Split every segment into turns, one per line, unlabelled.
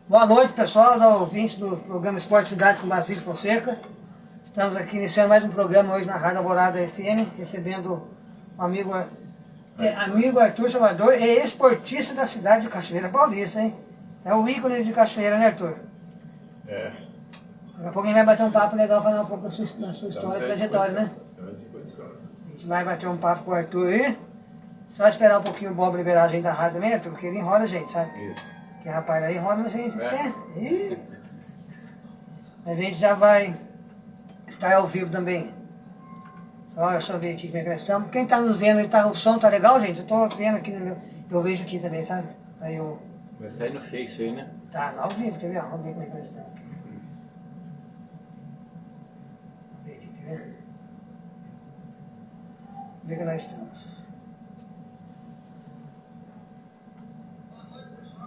Boa noite, pessoal, da ouvinte do programa Esporte Cidade com Basílio Fonseca. Estamos aqui iniciando mais um programa hoje na Rádio Alvorada FM, recebendo um amigo Arthur Salvador, é esportista da cidade de Cachoeira Paulista, hein? É o ícone de Cachoeira, né, Arthur?
É.
Daqui a pouco a gente vai bater um papo legal, falar um pouco da sua história e trajetória, né?
Estamos à disposição.
A gente vai bater um papo com o Arthur aí. Só esperar um pouquinho o Bob liberar a gente da rádio também, Arthur, porque ele enrola a gente, sabe?
Isso.
Que rapaz aí enrola a gente,
É.
né? Ih. A gente já vai estar ao vivo também. Deixa eu ver aqui como é que nós estamos. Quem está nos vendo, o som tá legal, gente? Eu tô vendo aqui no meu. Eu vejo aqui também, sabe? Aí eu.
Vai sair no Face aí, né?
Tá ao vivo, quer ver? Vamos ver como é que nós estamos. Vamos ver aqui, quer ver? Vamos ver que nós estamos.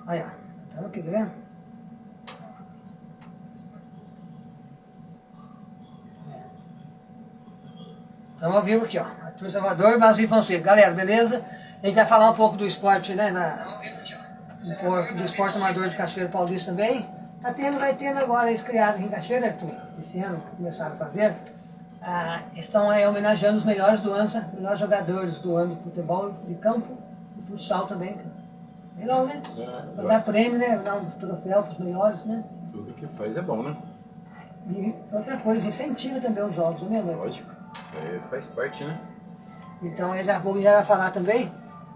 Aí, ó. Estamos aqui, tá vendo? Estamos ao vivo aqui, ó. Arthur Salvador, Basílio Fonseca. Galera, beleza? A gente vai falar um pouco do esporte, né? Um pouco do esporte amador de Cachoeira Paulista também. Vai tendo agora esse criado aqui em Cachoeira, Arthur. Esse ano começaram a fazer. Estão homenageando os melhores do ano, os melhores jogadores do ano de futebol, de campo e futsal também. Legal, né? Vai dar prêmio, né? Dar um troféu para os melhores, né?
Tudo que faz é bom, né?
E outra coisa, incentiva também os jogos, não é mesmo?
Lógico. Faz parte, né?
Então, ele já vai falar também.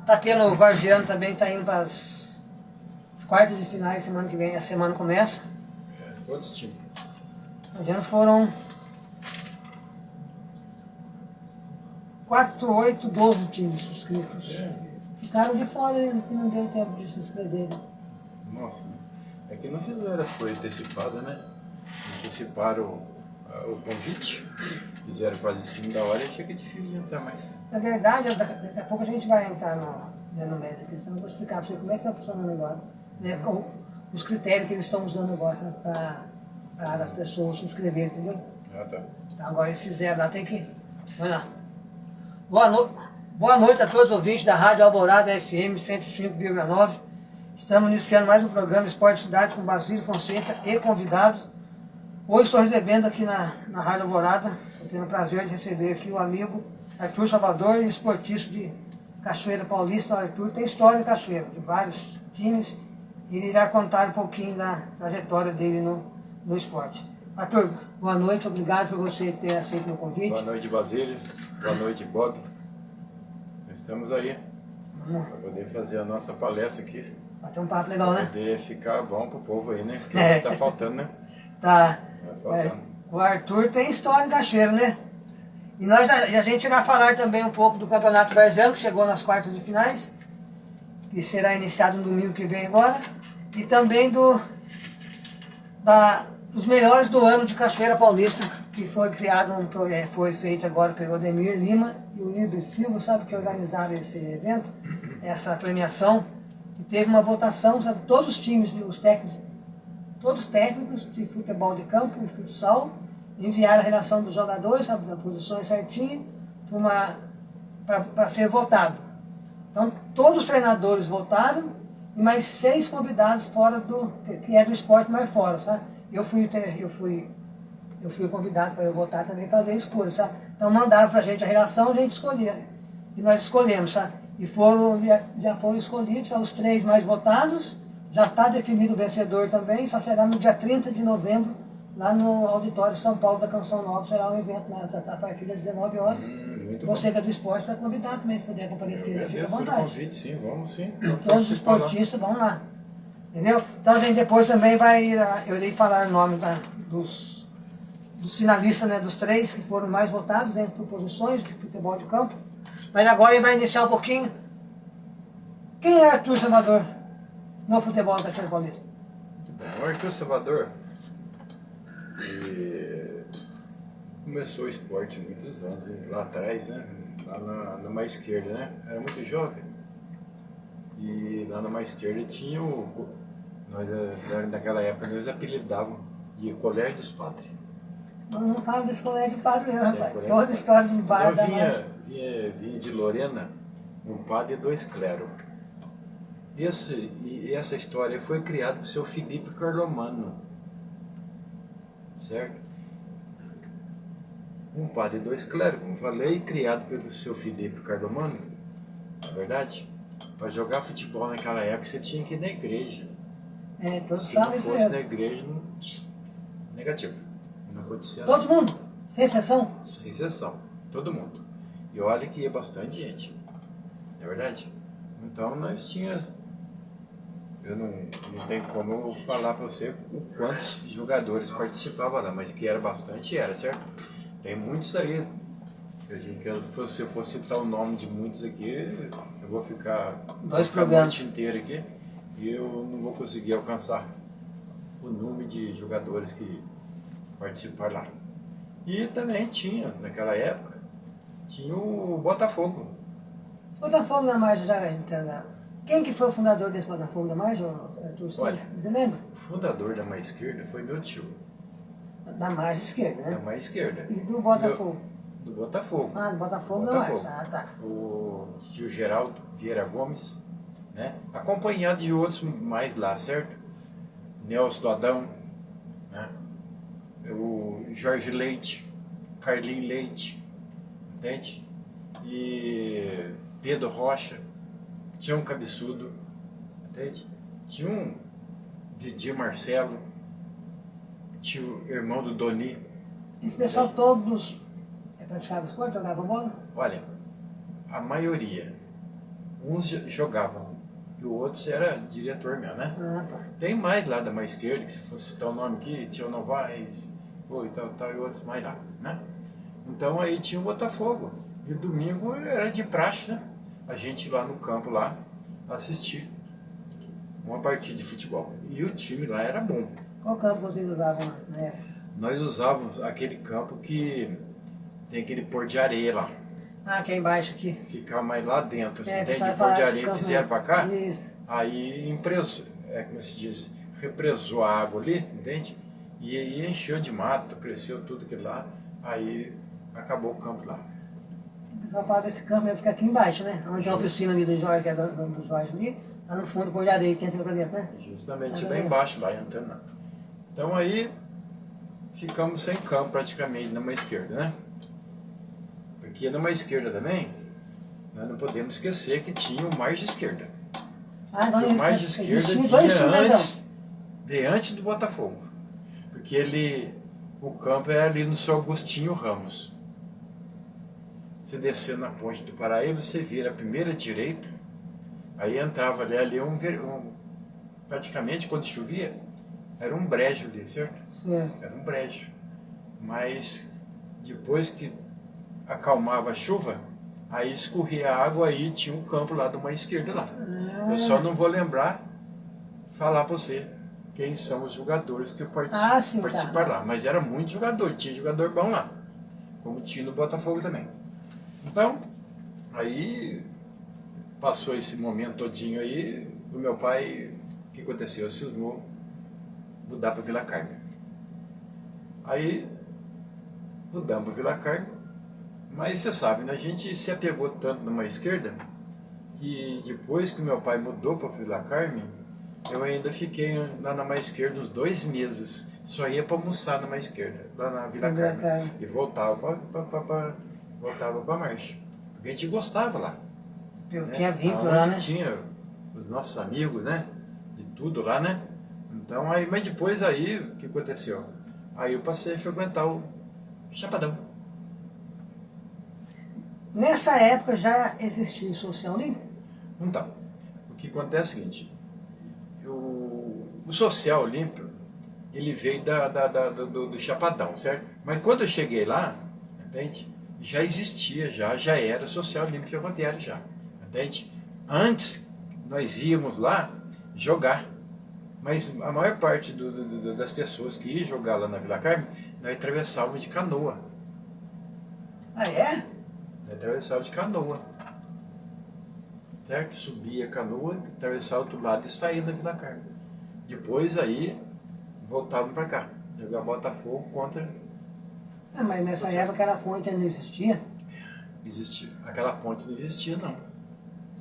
Tá tendo o Vargiano também, tá indo para as quartas de finais semana que vem, a semana começa.
Quantos times?
Já foram 4, 8, 12 times inscritos. Ficaram de fora, que não deu tempo de se inscrever.
Nossa, é que não fizeram as coisas antecipadas, né? Anteciparam o convite, fizeram quase de cima da hora e chega difícil de entrar mais.
Na verdade, daqui a pouco a gente vai entrar no mérito da questão. Eu vou explicar para você como é que está funcionando agora. Né, com os critérios que eles estão usando agora, né, para as pessoas se inscreverem, entendeu?
Tá.
Então agora eles fizeram lá, tem que... Vamos lá. Boa noite a todos os ouvintes da Rádio Alvorada FM 105,9. Estamos iniciando mais um programa Esporte Cidade com Basílio Fonseca e convidados. Hoje estou recebendo aqui na Rádio Alvorada, estou tendo o prazer de receber aqui o amigo Arthur Salvador, esportista de Cachoeira Paulista. O Arthur tem história em Cachoeira, de vários times, e ele irá contar um pouquinho da trajetória dele no esporte. Arthur, boa noite, obrigado por você ter aceito meu convite.
Boa noite, Basílio. Boa noite, Bob. Estamos aí para poder fazer a nossa palestra aqui.
Vai ter um papo legal, né?
Para poder ficar bom pro povo aí, né? Porque está faltando, né?
Tá.
Faltando.
O Arthur tem história em Cachoeira, né? E a gente irá falar também um pouco do Campeonato Varziano, que chegou nas quartas de finais, que será iniciado no domingo que vem agora, e também dos melhores do ano de Cachoeira Paulista, que foi criado, foi feito agora pelo Ademir Lima e o Irber Silva, sabe, que organizaram esse evento, essa premiação, e teve uma votação, sabe, todos os times, todos os técnicos de futebol de campo e futsal, enviaram a relação dos jogadores, sabe, das posições certinhas, para ser votado. Então, todos os treinadores votaram, e mais 6 convidados fora que é do esporte mais fora, sabe? Eu fui convidado para eu votar também, fazer a escolha, sabe? Então, mandaram para a gente a relação, a gente escolhia. E nós escolhemos, sabe? E já foram escolhidos, são os 3 mais votados, já está definido o vencedor também, só será no dia 30 de novembro, lá no Auditório São Paulo da Canção Nova, será um evento a partir das 19 horas. Você que é do esporte está convidado também, se puder comparecer, fica à vontade.
Convite, sim, vamos sim.
Todos os esportistas vão lá. Entendeu? Então a gente depois também eu irei falar o nome dos finalistas, né, dos 3 que foram mais votados por posições de futebol de campo. Mas agora ele vai iniciar um pouquinho. Quem é Arthur Salvador no futebol da Cachoeira Paulista?
O Arthur Salvador começou o esporte há muitos anos, lá atrás, né? Lá na mão esquerda, né? Era muito jovem. E lá na mão esquerda tinha naquela época nós apelidávamos de Colégio dos Padres.
Não fala desse colégio de padre, não, rapaz. Toda história de bar da
vinha de Lorena, um padre e 2 cleros. E essa história foi criada pelo seu Felipe Carlomano, certo? Um padre e dois clérigos, como falei, criado pelo seu Felipe Carlomano, na verdade. Para jogar futebol naquela época você tinha que ir na igreja.
Todos
Se não
sabem isso
fosse na
mesmo.
igreja, não... negativo. Não acontecia
Todo
nada.
mundo, sem exceção.
Sem exceção. Todo mundo. E olha que ia bastante gente. Não é verdade? Então nós tínhamos... Eu não tenho como eu falar para você o quantos jogadores participavam lá, mas que era bastante, era, certo? Tem muitos aí. Se eu for citar o nome de muitos aqui, eu vou ficar a noite inteira aqui e eu não vou conseguir alcançar o número de jogadores que participaram lá. E também tinha, naquela época, tinha o Botafogo.
Esse Botafogo da Margem, já entendeu? Quem que foi o fundador desse Botafogo da Margem?
Olha,
Você lembra?
o fundador da mais esquerda foi meu tio.
Da margem esquerda, né?
Da mais esquerda.
E do Botafogo?
Do Botafogo.
Ah, do Botafogo da margem. Ah, tá.
O tio Geraldo Vieira Gomes, né? Acompanhado de outros mais lá, certo? Nelson do Adão, né? O Jorge Leite, Carlinhos Leite, entende? E Pedro Rocha, tinha um Cabeçudo, entende? Tinha um Didi Marcelo, tinha o irmão do Doni.
Esse pessoal todos praticavam esporte, jogavam bola?
Olha, a maioria, uns jogavam e o outro era diretor mesmo, né?
Ah, tá.
Tem mais lá da mais esquerda, que se fosse citar o nome aqui, tinha o Novaes, e tal, e outros mais lá, né? Então aí tinha o Botafogo. E domingo era de praxe, né? A gente lá no campo lá assistir uma partida de futebol. E o time lá era bom.
Qual campo vocês usavam na época?
Nós usávamos aquele campo que tem aquele pôr de areia lá.
Ah, aqui é embaixo aqui.
Ficar mais lá dentro. Assim, tem
precisa
de pôr de
falar
areia que fizeram pra cá.
Isso.
Aí como se diz, represou a água ali, entende? E aí encheu de mato, cresceu tudo aquilo lá. Aí acabou o campo lá.
O pessoal fala desse campo, ele fica aqui embaixo, né? Onde é a oficina ali do Jorge, que é do Jorge ali, lá no fundo, pôr de areia, que entra pra dentro, né?
Justamente lá embaixo, lá entrando lá. Então aí ficamos sem campo praticamente na mão esquerda, né? Porque na mão esquerda também, nós não podemos esquecer que tinha o margem esquerda.
Ah, então
o margem esquerda vinha antes do Botafogo. Porque o campo é ali no São Agostinho Ramos. Você descendo na ponte do Paraíba, você vira a primeira direita, aí entrava ali praticamente quando chovia, era um brejo ali, certo?
Certo.
Era um brejo. Mas depois que acalmava a chuva, aí escorria a água, aí tinha um campo lá de uma esquerda lá. Eu só não vou lembrar, falar para você quem são os jogadores que participaram lá. Mas era muito jogador, tinha jogador bom lá, como tinha no Botafogo também. Então, aí passou esse momento todinho aí, o meu pai, o que aconteceu? Cismou mudar para Vila Carmen. Aí mudamos para Vila Carmen, mas você sabe, né, a gente se apegou tanto numa esquerda que depois que meu pai mudou para Vila Carmen, eu ainda fiquei lá na mais esquerda uns 2 meses, só ia para almoçar na mais esquerda, lá na Vila Carmen, e voltava para Marcha, porque a gente gostava lá.
Eu tinha vínculo lá, né?
Tinha os nossos amigos, né? De tudo lá, né? Então, aí, mas depois aí, o que aconteceu? Aí eu passei a frequentar o Chapadão.
Nessa época já existia o Social Limpo?
Então, o que acontece é o seguinte, o Social Limpo, ele veio do Chapadão, certo? Mas quando eu cheguei lá, entende? Já existia, já era Social Limpo Ferroviário já, entende? Antes, nós íamos lá jogar, mas a maior parte das pessoas que iam jogar lá na Vila Carmen, nós atravessávamos de canoa.
Ah, é?
Nós atravessávamos de canoa, certo? Subia a canoa, atravessava o outro lado e saía da Vila Carmen. Depois aí, voltávamos para cá, jogar Botafogo contra...
Ah, mas nessa época aquela ponte não existia?
Existia. Aquela ponte não existia, não.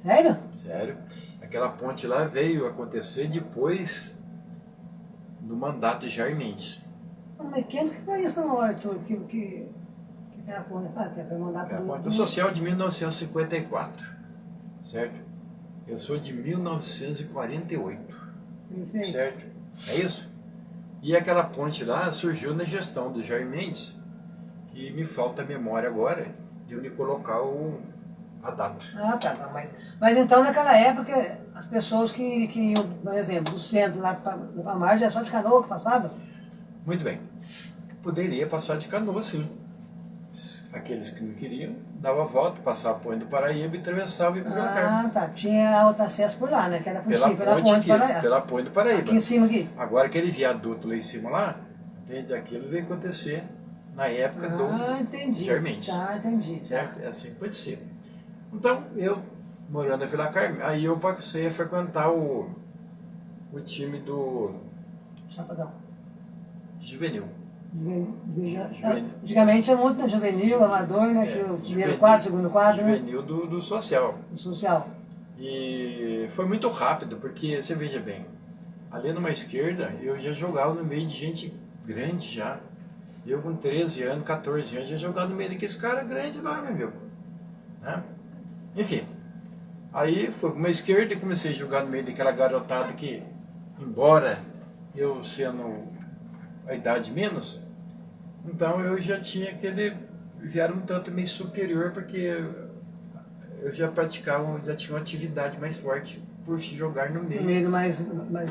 Sério?
Sério. Aquela ponte lá veio acontecer depois do mandato de Jair Mendes.
Mas quem que foi isso na hora, Arthur? Que era a ponte? Ah, que foi mandato
É a ponte do social de 1954, certo? Eu sou de 1948,
Perfeito.
certo? É isso? E aquela ponte lá surgiu na gestão do Jair Mendes, que me falta a memória agora de eu me colocar a data.
Ah, tá. Mas então, naquela época, as pessoas que iam, por exemplo, do centro lá para a margem, é só de canoa que passava?
Muito bem. Poderia passar de canoa, sim. Aqueles que não queriam, dava a volta, passava a ponte do Paraíba e atravessava e ia para o Rio Carmo.
Ah, tá. Tinha outro acesso por lá, né? Que era por
Pela
cima, pela
ponte
ponte
aqui,
Paraíba.
pela ponte do Paraíba.
Aqui em cima aqui.
Agora aquele viaduto lá em cima lá, entende? Aquilo veio acontecer na época do Jair Mendes.
Tá, entendi.
Certo? É assim que pode ser. Então, eu, morando na Vila Carme, aí eu passei a frequentar o time do
Chapadão.
Juvenil.
Antigamente tinha muito, né? Juvenil, amador, né? Que o primeiro quadro, segundo quadro, né?
Juvenil do social.
O social.
E foi muito rápido, porque você veja bem, ali numa esquerda eu já jogava no meio de gente grande já. Eu com 13 anos, 14 anos, já jogava no meio daqueles caras grandes lá, meu amigo. Né? Enfim, aí foi para uma esquerda e comecei a jogar no meio daquela garotada que, embora eu sendo a idade menos, então eu já tinha já era um tanto meio superior, porque eu já praticava, já tinha uma atividade mais forte por se jogar no meio.
No meio mais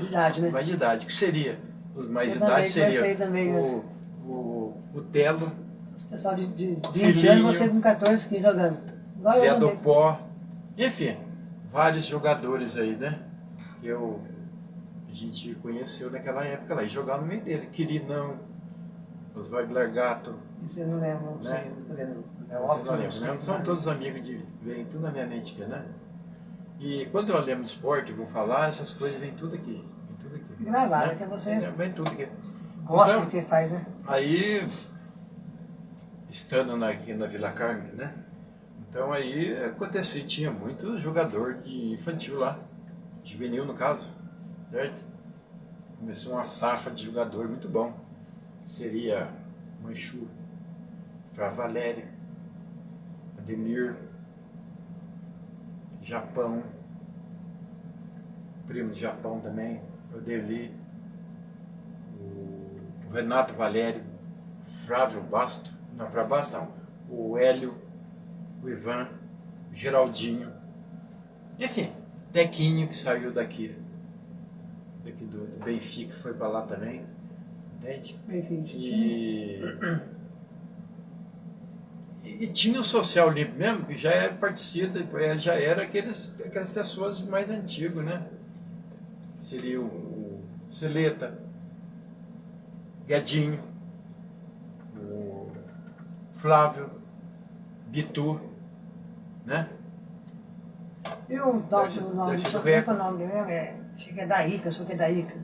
idade, né?
Mais idade, que seria? Os mais
Eu
idade
também
seria
também,
o Telo,
esse pessoal de 20
Filhinho,
anos, você com 14, 15 jogando. Igual
Zé
eu
do
também.
Pó, enfim, vários jogadores aí, né? Que a gente conheceu naquela época lá, e jogava no meio dele. Quirinão, Oswaldo Largato.
Isso eu não lembro, não
Né?
sei. É
Você
óbvio,
não lembra, né? São todos amigos vem tudo na minha mente aqui, né? E quando eu lembro de esporte, eu vou falar, essas coisas vem tudo aqui. Vem tudo aqui.
Gravado,
né?
que você
Vem tudo aqui.
gosta
Então,
do que faz, né?
aí, estando aqui na Vila Carme, né? Então aí acontecia, tinha muito jogador de infantil lá, juvenil no caso, certo? Começou uma safra de jogador muito bom. Seria Manchu, Fra Valério, Ademir, Japão, primo de Japão também, o Deli, o Renato Valério, Flávio Basto, não, Flávio Basto não, o Hélio, o Ivan, o Geraldinho, enfim, Tequinho que saiu daqui do Benfica, foi para lá também, entende?
Benfica.
E tinha o Social Limpo mesmo, que já era parecido, já era aquelas pessoas mais antigas, né? Seria o Celeta, Guedinho, o Flávio, Bitu, né?
E o tal do nome, só que é o nome dele, acho que é da Ica, só que é da Ica.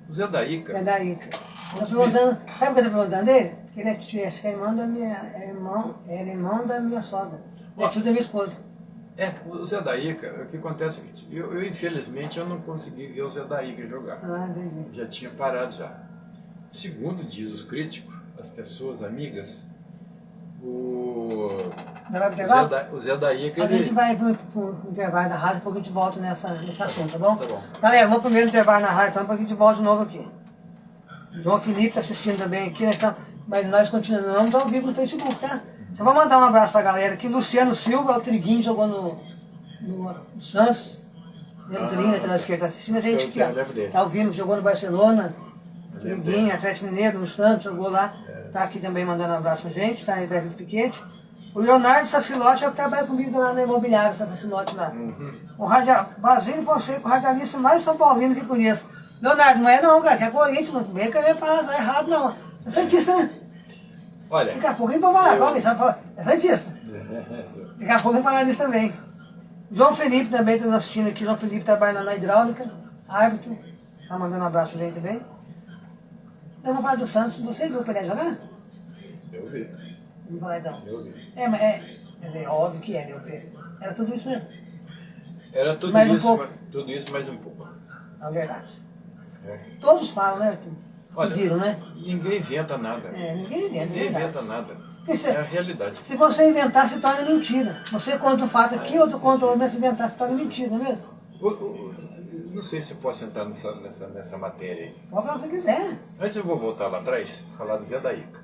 O Zé da Ica.
É da Ica. Eu tô perguntando, sabe o que eu tô perguntando dele? Que ele é irmão da irmão da minha sogra. É tudo da minha esposa.
O Zé da Ica, o que acontece é o seguinte, eu infelizmente eu não consegui ver o Zé da Ica jogar.
Ah, entendi.
Já tinha parado já. Segundo diz os críticos, as pessoas amigas, o Zé da Ica,
A gente vai pro intervalo da rádio, depois a gente volta nesse assunto, tá bom?
Tá bom.
Galera, vamos primeiro intervalo na rádio, então, depois a gente volta de novo aqui. João Felipe está assistindo também aqui, né, então, mas nós continuamos ao vivo no Facebook, tá? Só vou mandar um abraço pra galera aqui. Luciano Silva, o Triguinho, jogou no Santos. Lembra do Triguinho, na esquerda, tá assistindo a gente aqui, ó. Tá ouvindo, jogou no Barcelona. Triguinho, Atlético Mineiro, no Santos, jogou lá. Tá aqui também mandando um abraço pra gente, tá? David Piquete. O Leonardo Sacilotti é o que trabalha comigo lá na imobiliária, Sacilotti lá. O Basílio Fonseca, o radialista mais São Paulino que conheço. Leonardo, não é não, cara, que é Corinthians, não vem querer falar errado não. É Santista, né?
Olha.
Daqui a pouco a gente vai falar, é Santista. Daqui a pouco vamos falar disso também. João Felipe também está assistindo aqui, João Felipe trabalha na hidráulica, árbitro, tá mandando um abraço pra gente também. Então vamos falar do Santos, você viu o Pelé jogar?
Eu vi.
Vamos falar então.
Eu vi.
Mas é óbvio que é, né? Era tudo isso mesmo.
Era tudo
Mais um
isso,
pouco.
tudo isso mais um pouco.
Na verdade.
É.
Todos falam, né, Arthur?
Olha,
Viram, né?
ninguém inventa nada.
Ninguém inventa,
Ninguém
é verdade.
inventa nada.
Porque
É a realidade.
se você inventar, se torna mentira. Você conta um fato aqui, outro conta o outro, mas se inventar, se torna mentira, não é mesmo?
Não sei se eu posso entrar nessa matéria aí.
Pode falar o que você quiser.
Antes eu vou voltar lá atrás, falar do Zé da Ica.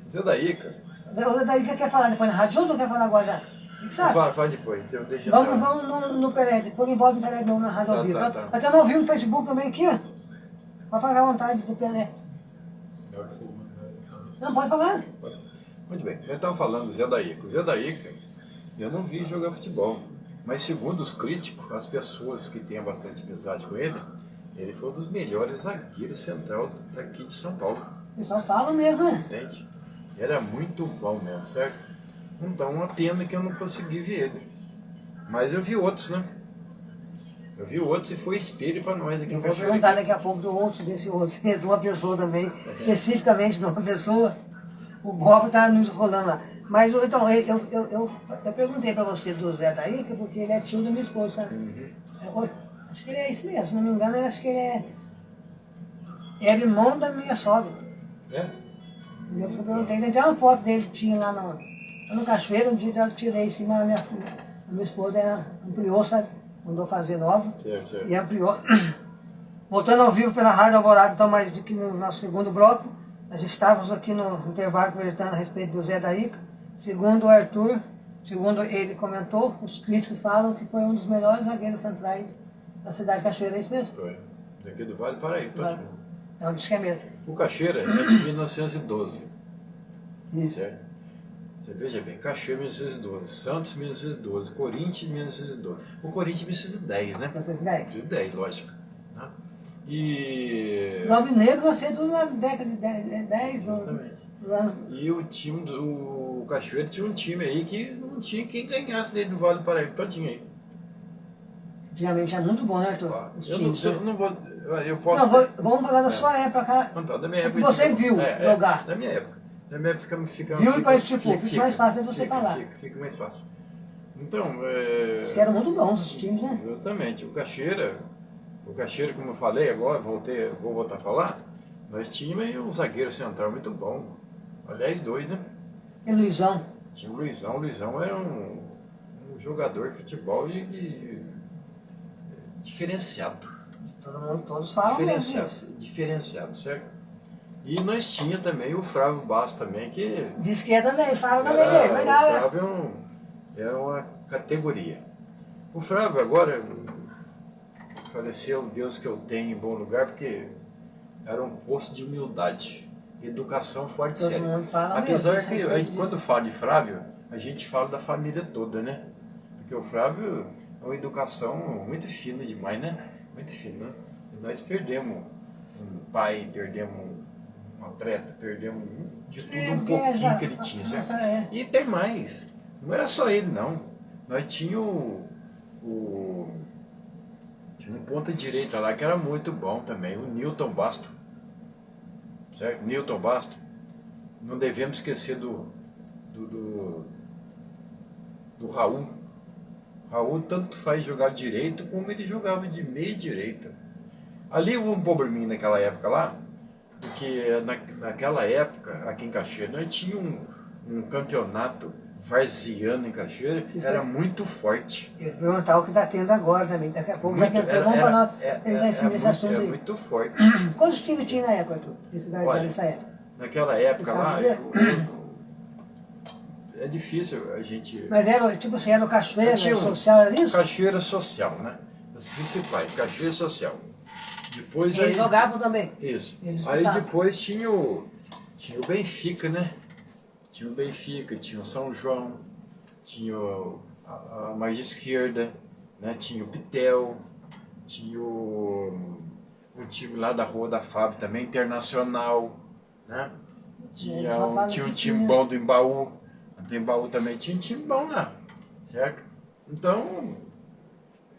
O Zé da Ica,
O daí que quer falar depois na rádio ou não quer falar agora já? O que sabe?
fala depois, então deixa eu
Vamos no Pelé, depois em volta do Pelé de novo na rádio ao vivo.
Tá.
Vai ter um ao vivo no Facebook também aqui, ó. Pode falar à vontade do Pelé. Não, pode falar.
Muito bem, eu estava falando do Zé da Ica. O Zé da Ica, eu não vi jogar futebol. Mas segundo os críticos, as pessoas que têm bastante amizade com ele foi um dos melhores zagueiros central daqui de São Paulo.
O pessoal fala mesmo, né?
Entende? Era muito bom mesmo, certo? Então, uma pena que eu não consegui ver ele. Mas eu vi outros, né? Eu vi outros e foi espelho para nós aqui em
Eu vou
Cachoeira.
perguntar daqui a pouco do outro, desse outro, de uma pessoa também, especificamente de uma pessoa. O Bob está nos rolando lá. Mas então, eu perguntei para você do Zé da Ica, porque ele é tio da minha esposa, sabe? Acho que ele é isso mesmo, se não me engano, acho que ele era irmão da minha sogra.
É?
Eu perguntei, tem uma foto dele que tinha lá no Cachoeiro, um dia eu tirei em cima da minha esposa ampliou, sabe? Mandou fazer nova.
Certo.
E ampliou. Voltando ao vivo pela Rádio Alvorada, então, mais aqui no nosso segundo bloco, nós estávamos aqui no intervalo conversando a respeito do Zé da Ica. Segundo o Arthur, segundo ele comentou, os críticos falam que foi um dos melhores zagueiros centrais da cidade de Cachoeira, é isso mesmo?
Foi. Daqui do Vale Paraíba.
Não, diz que é mesmo.
O Cachoeira é de 1912.
Isso.
Certo? Você veja bem, Cachoeira 1912, Santos 1912, Corinthians 1912. O Corinthians 1910, né?
1910.
1910, lógico. Né? E...
Nove Negros vai ser tudo na década de 10, 12
Exatamente.
anos.
E o time do Cachoeira tinha um time aí que não tinha quem ganhasse dele do Vale do Paraíba, todinho aí.
Antigamente era muito bom, né, Arthur? Os
Eu
times.
não vou. Eu posso.
Não, vamos falar da sua época.
Então, da minha
O que
época.
você viu jogar.
Da minha época. Da minha época fica.
Viu e participou. Fica mais fácil de você falar.
Fica mais fácil. Então.
Acho que eram muito bons os times, né?
Justamente. O Cachoeira, como eu falei agora, vou voltar a falar, nós tínhamos aí um zagueiro central muito bom. Aliás, dois, né?
E Luizão.
Tinha o Luizão. O Luizão era um jogador de futebol diferenciado.
Todos falam mesmo isso.
Diferenciado, certo? E nós tinha também o Flávio Basso também, que...
De esquerda também, falam também dele,
O
legal, né?
Flávio é uma categoria. O Flávio agora faleceu, Deus que eu tenho em bom lugar, porque era um posto de humildade, educação forte e
Todo
séria.
mundo fala
Apesar
mesmo,
que
a respeito disso.
quando fala de Flávio, a gente fala da família toda, né? Porque o Flávio é uma educação muito fina demais, né? Muito fina. E nós perdemos um pai, perdemos um atleta, perdemos de tudo um pouquinho que ele tinha, certo? E tem mais. Não era só ele, não. Nós tínhamos tinha um ponta direita lá que era muito bom também, o Newton Basto. Certo? Newton Basto. Não devemos esquecer do Raul. Raul tanto faz jogar direito como ele jogava de meia direita. Ali houve um probleminha naquela época lá, porque naquela época, aqui em Cachoeira, nós tínhamos um campeonato varziano em Cachoeira, era muito forte.
Eu ia perguntar o que está tendo agora também. Daqui a pouco vamos falar nesse assunto aí.
Muito forte.
Quantos times tinha na época, Arthur?
Olha,
nessa época?
Naquela época
Você
lá,
sabe dizer?
é difícil a gente...
Mas era, tipo assim, era o Cachoeira,
Tinha
o social, era isso?
Cachoeira Social, né? Os principais, Cachoeira Social. Depois
Eles
aí,
jogavam também.
isso.
Eles
Aí
disputavam.
depois tinha o Benfica, né? Tinha o Benfica, tinha o São João, tinha a margem esquerda, né? Tinha o Pitel, tinha um time lá da Rua da Fábrica também, Internacional, né? Tinha um time bom do Embaú, do Embaú também tinha um time bom lá, certo? Então,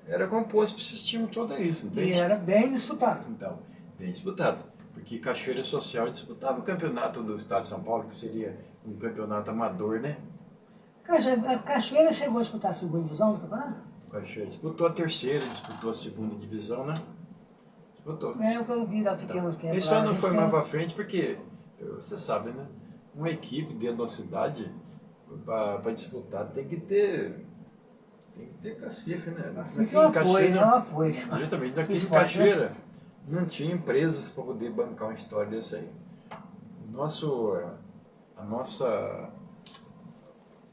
era composto por esses times todos isso, entende?
E era bem disputado.
Então, bem disputado. Porque Cachoeira Social disputava o campeonato do estado de São Paulo, que seria um campeonato amador, né?
A Cachoeira chegou a disputar a segunda divisão do campeonato?
O Cachoeira disputou a terceira, disputou a segunda divisão, né? Disputou.
É o que eu vi lá pequenos tempos.
Ele só não foi mais pra frente porque, você sabe, né? Uma equipe dentro da cidade, para disputar, tem que ter cacife, né?
Cacife é um apoio, não é um apoio.
Justamente, daqui em Cachoeira não tinha empresas para poder bancar uma história dessa aí.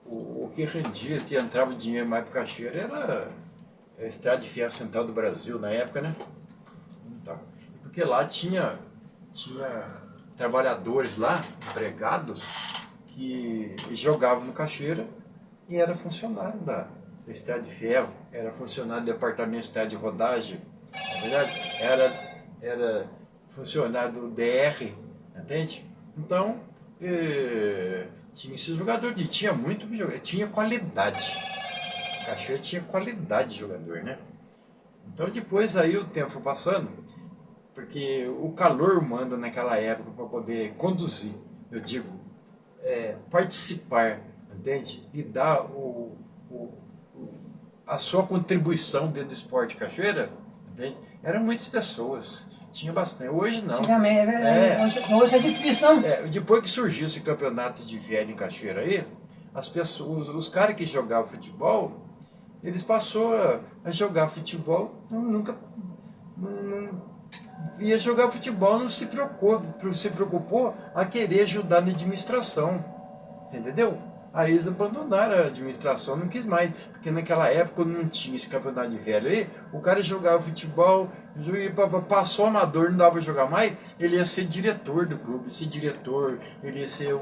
O que rendia, que entrava dinheiro mais para Cachoeira era a Estrada de Ferro Central do Brasil, na época, né? Então, porque lá tinha trabalhadores lá, empregados, que jogavam no Cachoeira e era funcionário da Estrada de Ferro, era funcionário do Departamento de Estrada de Rodagem, na verdade, era funcionário do DR, entende? Então, tinha esses jogadores, e tinha qualidade. Cachoeira tinha qualidade de jogador, né? Então depois aí o tempo foi passando, porque o calor manda naquela época para poder conduzir, eu digo, participar, entende? E dar a sua contribuição dentro do esporte Cachoeira, entende? Eram muitas pessoas, tinha bastante. Hoje não.
Antigamente, é verdade. Hoje é difícil, não?
Depois que surgiu esse campeonato de velho em Cachoeira aí, as pessoas, os caras que jogavam futebol, eles passaram a jogar futebol, nunca ia jogar futebol, não se preocupou a querer ajudar na administração, você entendeu? Aí eles abandonaram a administração, não quis mais, porque naquela época não tinha esse campeonato de velho aí, o cara jogava futebol, passou amador, não dava para jogar mais, ele ia ser diretor do clube, ele ia ser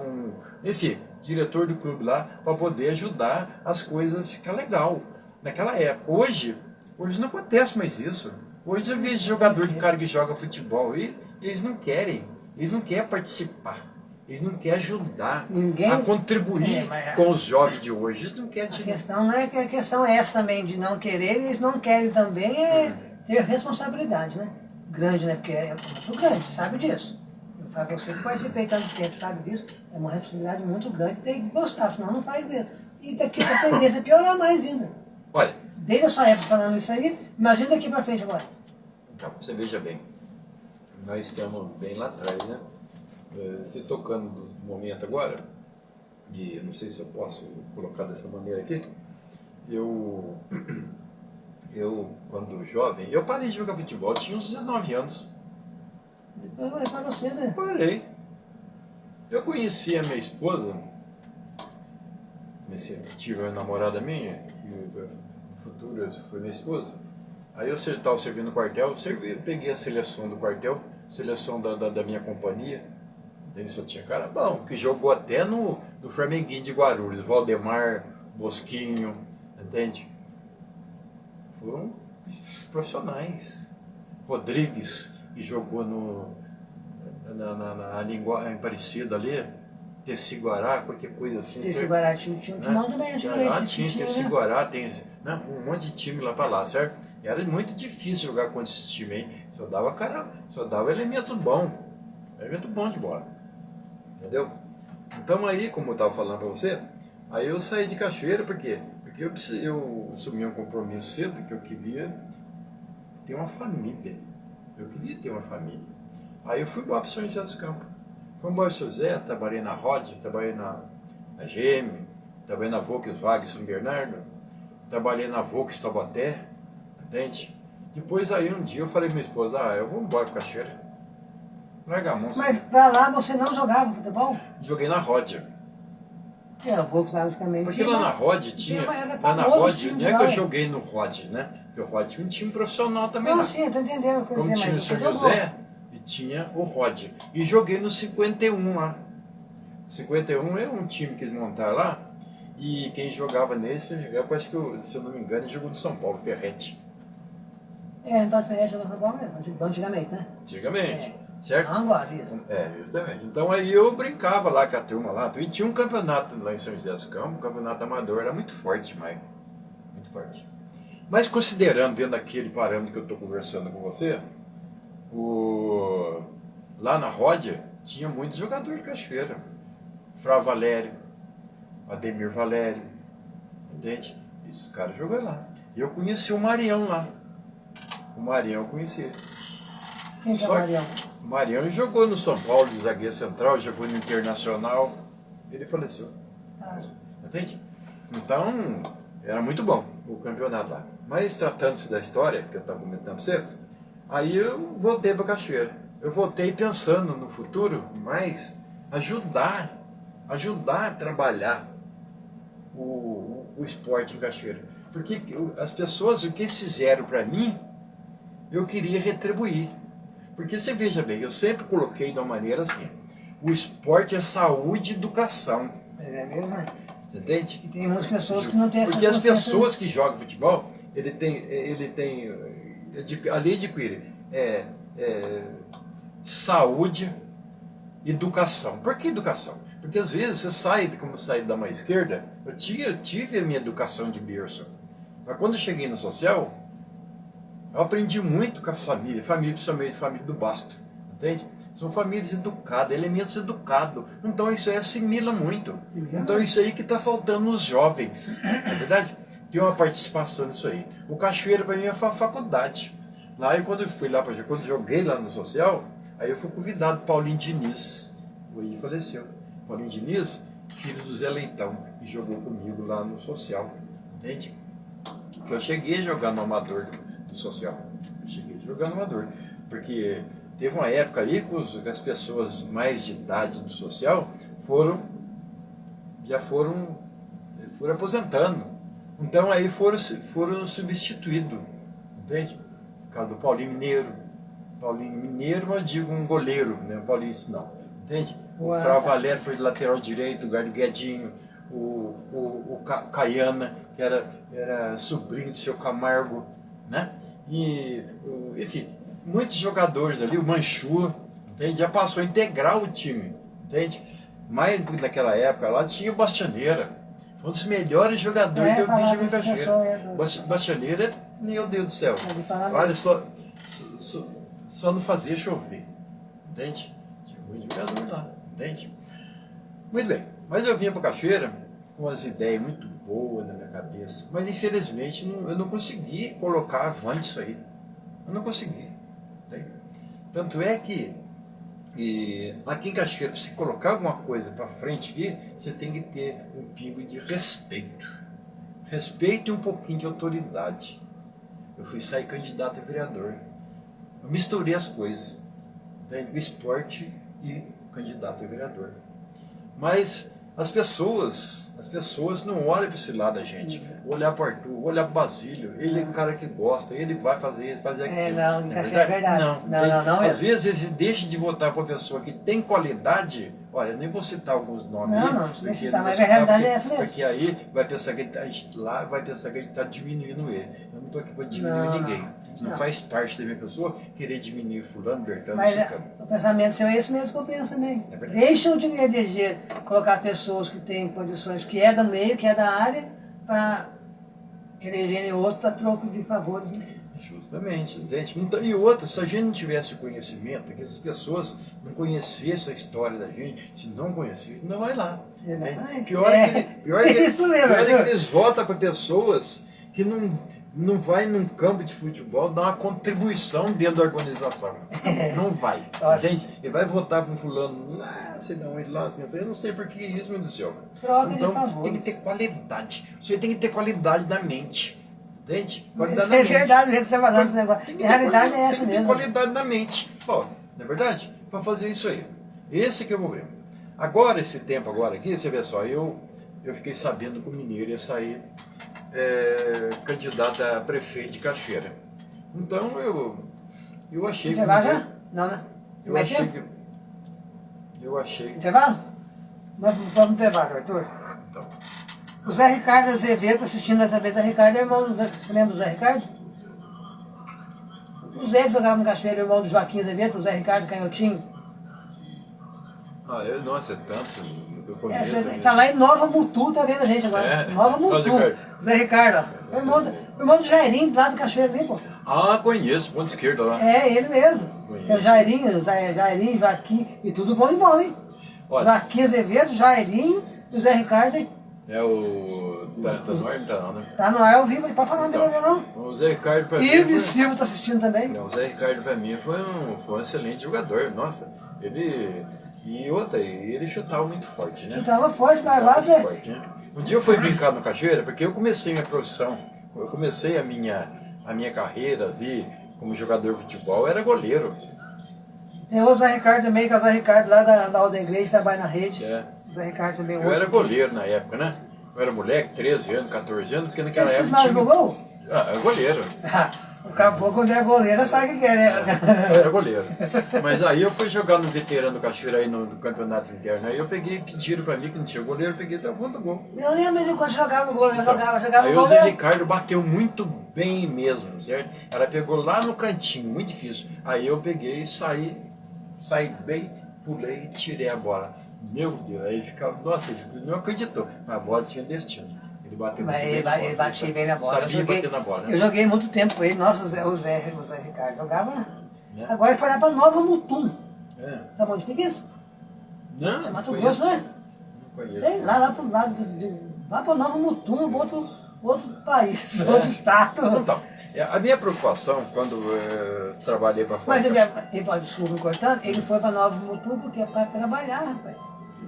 diretor do clube lá, para poder ajudar as coisas a ficar legal. Naquela época. Hoje não acontece mais isso. Hoje eu vejo jogador de cara que joga futebol e eles não querem participar. Eles não querem ajudar a contribuir com os jovens de hoje. Eles não querem.
A questão não é que a questão é essa também, de não querer, eles não querem também ter responsabilidade, né? Grande, né? Porque é muito grande, você sabe disso. Eu falo que você que participei tanto tempo, sabe disso, é uma responsabilidade muito grande, tem que gostar, senão não faz mesmo. E daqui a tendência é piorar mais ainda.
Olha,
desde a sua época falando isso aí, imagina daqui para frente agora.
Então, você veja bem, nós estamos bem lá atrás, né? Você tocando no momento agora, e não sei se eu posso colocar dessa maneira aqui, eu quando jovem, eu parei de jogar futebol, eu tinha uns 19 anos.
Para você, né?
Parei. Eu conheci a minha esposa, tive uma namorada minha, que no futuro foi minha esposa. Aí eu estava servindo no quartel, peguei a seleção do quartel, seleção da minha companhia. Daí só tinha cara bom, que jogou até no Flamenguinho de Guarulhos, Valdemar, Bosquinho, entende? Foram profissionais. Rodrigues, que jogou na língua parecida ali, Teci-Guará, qualquer coisa assim.
Teci-Guará tinha um timão também,
tinha Teci-Guará, tem um monte de time lá para lá, certo? E era muito difícil jogar contra esses times aí. Só dava elementos bons. Elemento bom de bola. Entendeu? Então aí, como eu estava falando para você, aí eu saí de Cachoeira, por quê? Porque eu assumi um compromisso cedo, que eu queria ter uma família. Eu queria ter uma família. Aí eu fui embora para São José dos Campos. Fui embora para São José, trabalhei na Rod, trabalhei na GM, trabalhei na Volkswagen São Bernardo, trabalhei na Volks Taubaté, entende? Depois aí um dia eu falei para minha esposa, eu vou embora para Cachoeira. Larga a mão.
Mas para lá você não jogava futebol?
Joguei na Rod.
A Volkswagen também.
Porque lá na Rod tinha. Lá na Rod, não é que eu joguei no Rod, né? Porque o Rod tinha um time profissional também.
Não, sim, eu tô entendendo.
Como tinha o São José e tinha o Rod. E joguei no 51 lá. 51 é um time que eles montaram lá. E quem jogava nele, eu acho que, se eu não me engano, ele jogou no São Paulo, Ferretti.
Então Ferretti jogou no São Paulo mesmo, antigamente, né?
Antigamente. Certo?
Não agora, isso.
Justamente. Então aí eu brincava lá com a turma lá. E tinha um campeonato lá em São José dos Campos, um campeonato amador, era muito forte demais. Muito forte. Mas considerando, dentro daquele parâmetro que eu estou conversando com você, lá na Ródia tinha muitos jogadores de Cachoeira. Fra Valério, Ademir Valério, entende? Esse cara jogou lá. E eu conheci o Marião lá. O Marião eu conheci.
Quem que é o
Só que
Marião?
o Marião jogou no São Paulo, de zagueiro central, jogou no Internacional. Ele faleceu.
Ah,
Entende? Então, era muito bom o campeonato lá. Mas tratando-se da história, que eu estava comentando para você, aí eu voltei para Cachoeira. Eu voltei pensando no futuro, mas ajudar a trabalhar o esporte em Cachoeira. Porque as pessoas, o que eles fizeram para mim, eu queria retribuir. Porque você veja bem, eu sempre coloquei de uma maneira assim, o esporte é saúde e educação.
mas é mesmo, né?
Você entende?
E tem muitas pessoas que não têm essa
Porque as
consciência.
pessoas que jogam futebol, a lei adquire saúde, educação. Por que educação? Porque às vezes você sai, como eu saí da mão esquerda, eu tive a minha educação de berço. Mas quando eu cheguei no social, eu aprendi muito com a família principalmente família do Basto, entende? São famílias educadas, elementos educados. Então isso aí assimila muito. Então isso aí que está faltando nos jovens, não é verdade? Tem uma participação nisso aí. O Cachoeira para mim é faculdade. Lá quando eu fui lá, quando eu joguei lá no social, aí eu fui convidado, Paulinho Diniz, ele faleceu. Paulinho Diniz, filho do Zé Leitão, que jogou comigo lá no social, entende? Que eu cheguei a jogar no amador do social. Eu cheguei a jogar no amador. Porque teve uma época aí que as pessoas mais de idade do social já foram aposentando. Então aí foram substituídos, entende? O caso do Paulinho Mineiro. Paulinho Mineiro, mas eu digo um goleiro, né? Paulinho não, entende? O Frau Valério foi de lateral direito, o lugar do Guedinho, o Caiana, que era sobrinho do seu Camargo, né? E, enfim, muitos jogadores ali, o Manchur, entende? Já passou a integrar o time, entende? Mas naquela época lá tinha o Bastianeira, foi um dos melhores jogadores que eu vi jogar em Cachoeira. Bastianeira, meu Deus do céu, olha só não fazia chover, entende? Tinha muito jogador lá, entende? Muito bem, mas eu vinha para Cachoeira com umas ideias muito boas na minha cabeça, mas infelizmente eu não consegui colocar avante isso aí. Eu não consegui. Entende? Tanto é que aqui em Cachoeira, para você colocar alguma coisa para frente aqui, você tem que ter um pingo de respeito. Respeito e um pouquinho de autoridade. Eu fui sair candidato a vereador. Eu misturei as coisas. Entende? O esporte e candidato a vereador. Mas as pessoas não olham para esse lado da gente. Olhar para o Arthur, olhar para o Basílio. Ele é um cara que gosta, ele vai fazer isso, fazer aquilo.
Não, acho que é verdade. Não,
às vezes eles deixam de votar para uma pessoa que tem qualidade. Olha, eu nem vou citar alguns nomes.
Não, nem citar, mas a realidade é essa mesmo.
Porque aí vai pensar que a gente está diminuindo ele. Eu não estou aqui para diminuir ninguém. Não faz parte da minha pessoa querer diminuir fulano, Bertano,
mas o pensamento seu é esse mesmo que eu penso também. Deixam de eleger, colocar pessoas que têm condições, que é do meio, que é da área, para elegerem outro a troco de favores. Né?
Justamente, entende? E outra, se a gente não tivesse conhecimento, que essas pessoas não conhecessem a história da gente, se não conhecessem, não vai lá. Pior é que eles votam para pessoas que não vai num campo de futebol dar uma contribuição dentro da organização. Não vai. Gente, ele vai votar para um fulano lá, sei de onde lá, assim, eu não sei por que isso, meu Deus do céu. Então tem que ter qualidade. Você tem que ter qualidade na mente. Entende? Qualidade na mente.
É verdade mesmo que você está falando esse negócio. A realidade é essa mesmo.
Tem que ter qualidade na mente. Pô, não é verdade? Para fazer isso aí. Esse que é o problema. Agora, esse tempo agora aqui, você vê só, eu fiquei sabendo que o Mineiro ia sair candidato a prefeito de Cachoeira. Então eu achei que...
Intervalo já? Não, né?
Eu achei que...
Intervalo? Vamos no intervalo, Arthur.
Então.
O Zé Ricardo Azevedo assistindo dessa vez. Zé Ricardo é irmão, você lembra do Zé Ricardo? O Zé que jogava no Cachoeira, irmão do Joaquim Azevedo, o Zé Ricardo Canhotinho.
Nossa, é tanto, eu conheço.
Tá lá em Nova Mutu, tá vendo a gente agora. Nova Mutu. Zé Ricardo, ó. Irmão do Jairinho, lá do Cachoeira ali, pô.
Conheço, ponto esquerdo lá.
É, ele mesmo. É o Jairinho, Joaquim, e tudo bom de bola, hein? Olha, Joaquim Azevedo, Jairinho e o Zé Ricardo
É o... Tá no ar, não tá não, né?
Tá no ar ao vivo, pode falar, não tem problema não.
O Zé Ricardo pra mim...
Ives Silva tá assistindo também.
Não, o Zé Ricardo pra mim foi um excelente jogador, nossa. Ele... E outra, ele chutava muito forte, né?
Chutava forte,
Chutava
largado,
muito
né?
forte, né? Um dia eu fui brincar no Cachoeira, porque eu comecei minha profissão, eu comecei a minha carreira ali, como jogador de futebol, era goleiro.
Tem outro Zé Ricardo também, que é o Zé Ricardo lá da Alda Igreja, trabalha na rede.
É.
O Zé Ricardo também.
Eu era goleiro na época, né? Eu era moleque, 13 anos, 14 anos, porque naquela
Você
época...
mais jogou?
Ah, era goleiro.
O caboclo, quando é goleiro, sabe o que é, né?
Eu era goleiro. Mas aí eu fui jogar no veterano do Cachoeira aí no campeonato interno. Aí eu peguei, pediram pra mim que não tinha goleiro, eu peguei até o fundo do gol.
Eu lembro de quando jogava no goleiro, jogava
Aí
no
o Zé
goleiro.
Ricardo bateu muito bem mesmo, certo? Ela pegou lá no cantinho, muito difícil. Aí eu peguei, saí bem, pulei e tirei a bola. Meu Deus, aí ficava, nossa, ele não acreditou. Mas a bola tinha destino. Ele bateu muito
Mas
bem na bola.
ele batia bem na bola.
Sabia bater na bola, né?
Eu joguei muito tempo com ele. Nossa, o Zé Ricardo jogava.
Né?
Agora ele foi lá pra Nova Mutum.
É.
Tá bom, onde fica isso?
Não,
É Mato
não
Grosso,
conheço.
né?
Não conheço.
Sei lá pro lado lá pra Nova Mutum, outro país, outro estado.
Então, a minha preocupação quando eu trabalhei para fora.
Mas ele pode, desculpa me cortando, ele foi pra Nova Mutum porque é pra trabalhar, rapaz.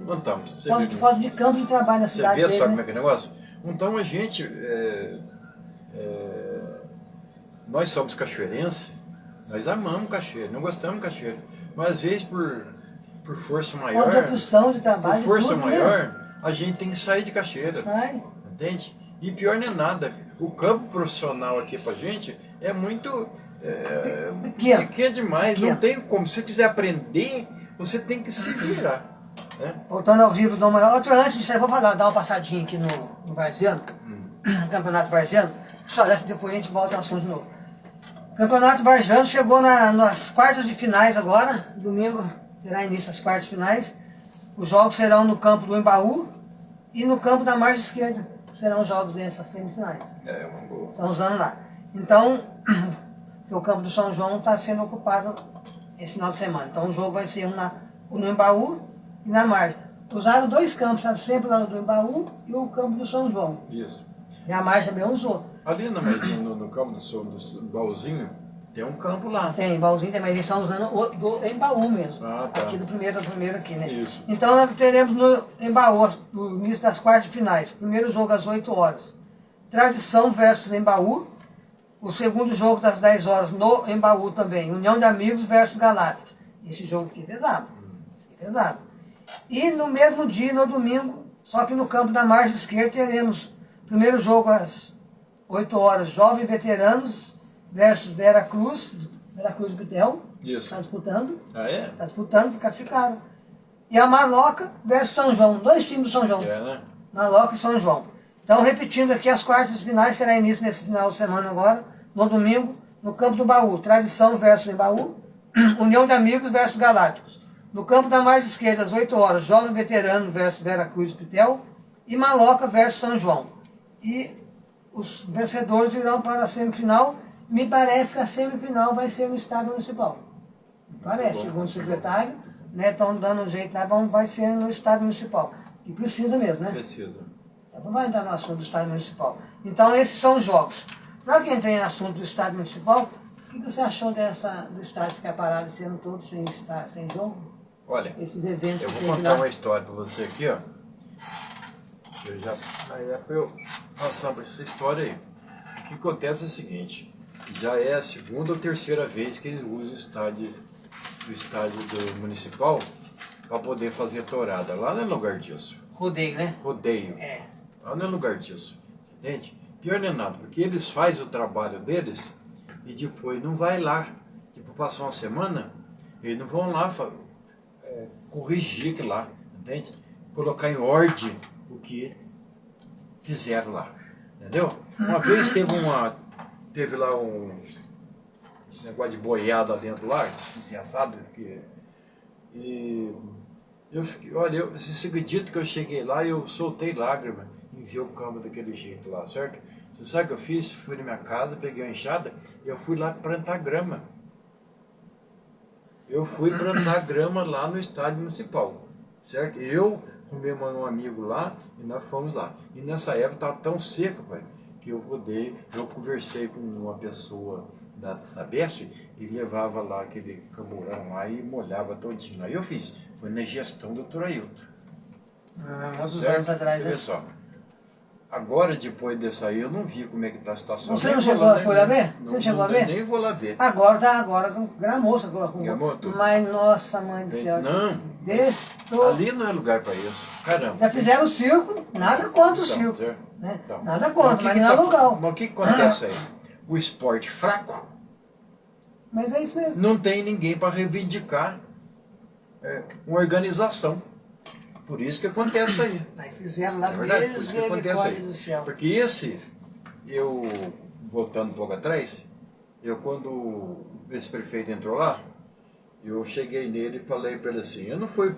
Então, você
Foto de campo de trabalho na
Você
cidade
vê
dele,
só
né?
como é que é o negócio? Então a gente, nós somos cachoeirenses, nós amamos cachoeira, não gostamos de cachoeira. Mas às vezes por força maior,
Outra opção de trabalho.
por força
tudo,
maior,
né?
a gente tem que sair de cachoeira.
Sai.
Entende? E pior não é nada. O campo profissional aqui pra gente é muito pequeno demais.
Pequeno.
Não tem como. Se você quiser aprender, você tem que se virar. Né?
Voltando ao vivo, antes disso aí, vou dar uma passadinha aqui no Varziano, Campeonato Varziano. Só depois a gente volta ao assunto de novo. Campeonato Varziano chegou nas quartas de finais agora. Domingo terá início as quartas de finais. Os jogos serão no campo do Embaú e no campo da margem esquerda. Serão os jogos dessas semifinais.
É uma boa.
Estão usando lá. Então, o campo do São João está sendo ocupado esse final de semana. Então o jogo vai ser no Embaú e na margem. Usaram dois campos, sabe? Sempre lá do Embaú e o campo do São João.
Isso.
E a margem também usou.
Ali no campo do Baúzinho, tem um campo lá.
Tem, Embaúzinho tem, mas eles estão usando o do Embaú mesmo.
Ah, tá.
Aqui do primeiro aqui, né?
Isso.
Então nós teremos no Embaú, no início das quartas de finais. Primeiro jogo às 8 horas. Tradição versus Embaú. O segundo jogo das 10 horas no Embaú também. União de Amigos versus Galácticos. Esse jogo aqui é pesado. Esse aqui é pesado. E no mesmo dia, no domingo, só que no campo da margem esquerda, teremos primeiro jogo às 8 horas, Jovem Veteranos versus Vera Cruz e Pitel.
Isso.
Está disputando.
Ah, é?
Está disputando, classificaram. E a Maloca versus São João. Dois times do São João.
É, né?
Maloca e São João. Então, repetindo aqui, as quartas de finais será início nesse final de semana agora, no domingo, no campo do Baú. Tradição versus Embaú. União de Amigos versus Galácticos. No campo da margem esquerda, às 8 horas, Jovem Veterano versus Vera Cruz e Pitel. E Maloca versus São João. E os vencedores irão para a semifinal. Me parece que a semifinal vai ser no Estádio Municipal. Me parece, segundo o secretário. Né, estão dando um jeito lá, vai ser no Estádio Municipal. E precisa mesmo, né?
Precisa.
Não vai entrar no assunto do Estádio Municipal. Então, esses são os jogos. Já que entrei no assunto do Estádio Municipal, o que você achou do estádio ficar parado esse ano todo sem jogo?
Olha,
Esses eventos
eu
que
vou
teve
contar
lá.
uma história para você aqui, ó. Na época eu passando por essa história aí. O que acontece é o seguinte, já é a segunda ou terceira vez que eles usam o estádio do municipal para poder fazer tourada. Lá não é lugar disso.
Rodeio, né?
Rodeio.
É.
Lá não é lugar disso. Entende? Pior não é nada, porque eles fazem o trabalho deles e depois não vai lá. Tipo, passou uma semana, eles não vão lá corrigir aquilo lá, entende? Colocar em ordem o que fizeram lá, entendeu? Uma vez teve lá esse negócio de boiada lá dentro lá, assado, e eu fiquei, olha, você acredita que eu cheguei lá e eu soltei lágrima em ver o campo daquele jeito lá, certo? Você sabe o que eu fiz? Fui na minha casa, peguei uma enxada e eu fui lá plantar grama. Eu fui plantar grama lá no estádio municipal, certo? Eu, arrumei um amigo lá e nós fomos lá. E nessa época estava tão seco, pai, que eu conversei com uma pessoa da Sabesp e levava lá aquele camburão lá e molhava todinho. Aí eu fiz, foi na gestão do Dr. Ailton.
Muitos anos atrás, né?
Olha só. Agora, depois dessa aí, eu não vi como é que está a situação.
Você não chegou a foi lá ver? Você não chegou a ver?
Nem vou lá ver.
Agora gramou essa rua.
Gramou tudo?
Mas, nossa, mãe do céu.
Não, ali não é lugar para isso. Caramba.
Já fizeram o circo, nada contra o circo. Né? Nada contra, mas não é lugar.
Mas o que acontece aí? O esporte fraco,
mas é isso mesmo.
Não tem ninguém para reivindicar uma organização. Por isso que acontece aí.
Aí fizeram lá
misericórdia
do céu.
Porque voltando um pouco atrás, quando o vice-prefeito entrou lá, eu cheguei nele e falei para ele assim, eu não fui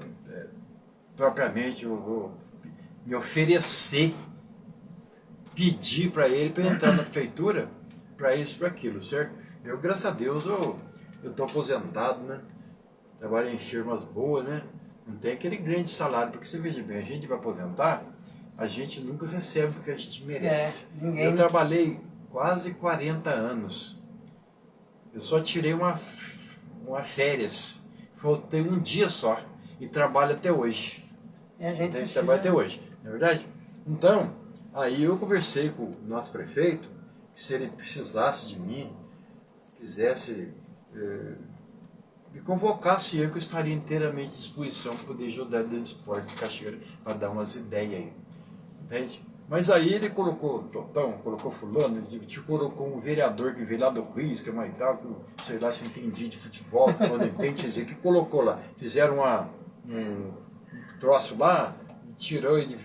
propriamente me oferecer, pedir para ele para entrar na prefeitura, para isso, para aquilo, certo? Eu, graças a Deus, eu estou aposentado, né? Trabalho em firmas boas, né? Não tem aquele grande salário, porque você veja bem, a gente vai aposentar, a gente nunca recebe o que a gente merece. Eu trabalhei quase 40 anos. Eu só tirei uma férias. Faltei um dia só. E trabalho até hoje.
A gente
trabalha até hoje, não é verdade? Então, aí eu conversei com o nosso prefeito, que se ele precisasse de mim, quisesse me convocasse, eu estaria inteiramente à disposição para poder ajudar dentro do esporte de Cachoeira, para dar umas ideias aí. Entende? Mas aí ele colocou Totão, colocou fulano, ele te colocou um vereador que veio lá do Rio, que é mais tal, que sei lá se entendia de futebol, que não entende, dizer, que colocou lá. Fizeram um troço lá, tirou ele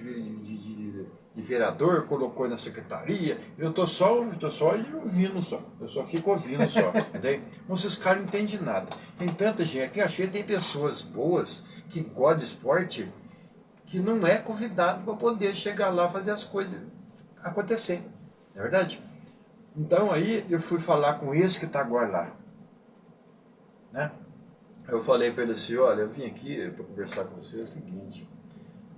de vereador, colocou na secretaria. Eu estou só ouvindo só. Eu só fico ouvindo só. Entende? Então, esses caras não entendem nada. Tem tanta gente aqui, achei que tem pessoas boas que gostam de esporte, que não é convidado para poder chegar lá e fazer as coisas acontecer. Não é verdade? Então aí eu fui falar com esse que está agora lá. Né? Eu falei para ele assim, olha, eu vim aqui para conversar com você, é o seguinte,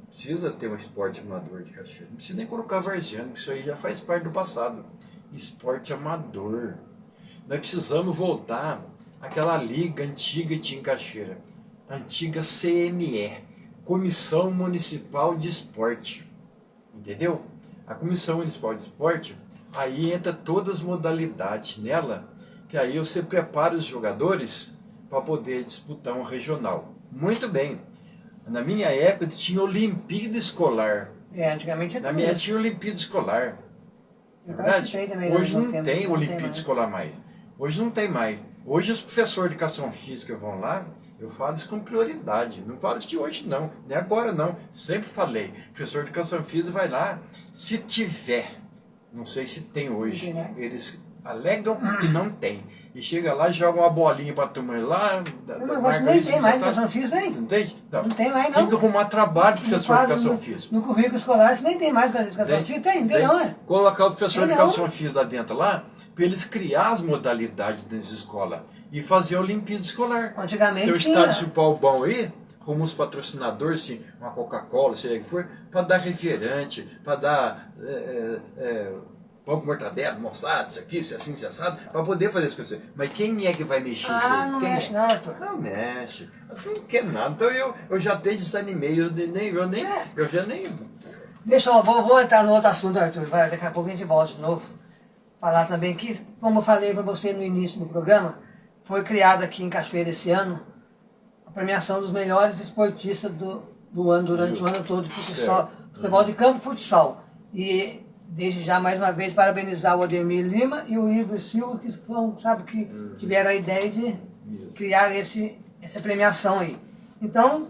precisa ter um esporte amador de Cachoeira. Não precisa nem colocar varziano, porque isso aí já faz parte do passado. Esporte amador. Nós precisamos voltar àquela liga antiga que tinha em Cachoeira. Antiga CME. Comissão Municipal de Esporte. Entendeu? A Comissão Municipal de Esporte, aí entra todas as modalidades nela, que aí você prepara os jogadores para poder disputar um regional. Muito bem. Na minha época tinha Olimpíada Escolar.
Antigamente
na minha época tinha Olimpíada Escolar. Não é verdade? Hoje não tem Olimpíada Escolar mais. Hoje não tem mais. Hoje os professores de educação física vão lá, eu falo isso com prioridade. Não falo isso de hoje não, nem agora não. Sempre falei. Professor de educação física vai lá, se tiver, não sei se tem hoje, eles alegam que não tem. E chega lá e joga uma bolinha pra turma lá.
Mas nem tem mais educação física aí.
Entende?
Não tem mais não.
Tem que arrumar trabalho de professor de educação física.
No currículo escolar nem tem mais educação física. Tem não, é?
Colocar o professor de educação física lá dentro lá, para eles criar as modalidades das escolas e fazer a Olimpíada Escolar.
Antigamente
tem o estádio de pau bom aí, como os patrocinadores, assim, uma Coca-Cola, sei lá o que for, para dar refrigerante, para dar pão com mortadela, moçada, isso aqui, isso assim, isso assado, para poder fazer as coisas. Mas quem é que vai mexer isso aí?
Não mexe não, Arthur.
Não mexe. Não quer nada. Então eu já até desanimei, eu já nem...
Deixa eu, vou entrar no outro assunto, Arthur. Daqui a pouco a gente volta de novo. Falar também que, como eu falei para você no início do programa, foi criada aqui em Cachoeira esse ano a premiação dos melhores esportistas do ano, durante o ano todo, de futebol de campo e futsal. E desde já, mais uma vez, parabenizar o Ademir Lima e o Igor Silva, que foram, que tiveram a ideia de criar essa premiação aí. Então,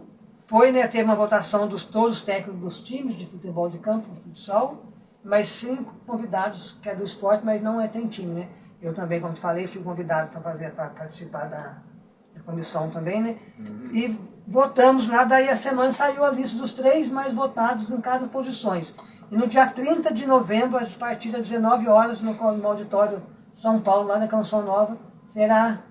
teve uma votação dos todos os técnicos dos times de futebol de campo e futsal, mais 5 convidados, que é do esporte, mas não tem time, né? Eu também, como te falei, fui convidado para participar da comissão também, né? E votamos lá, daí a semana saiu a lista dos 3 mais votados em cada posições. E no dia 30 de novembro, a partir das 19 horas, no auditório São Paulo, lá da Canção Nova, será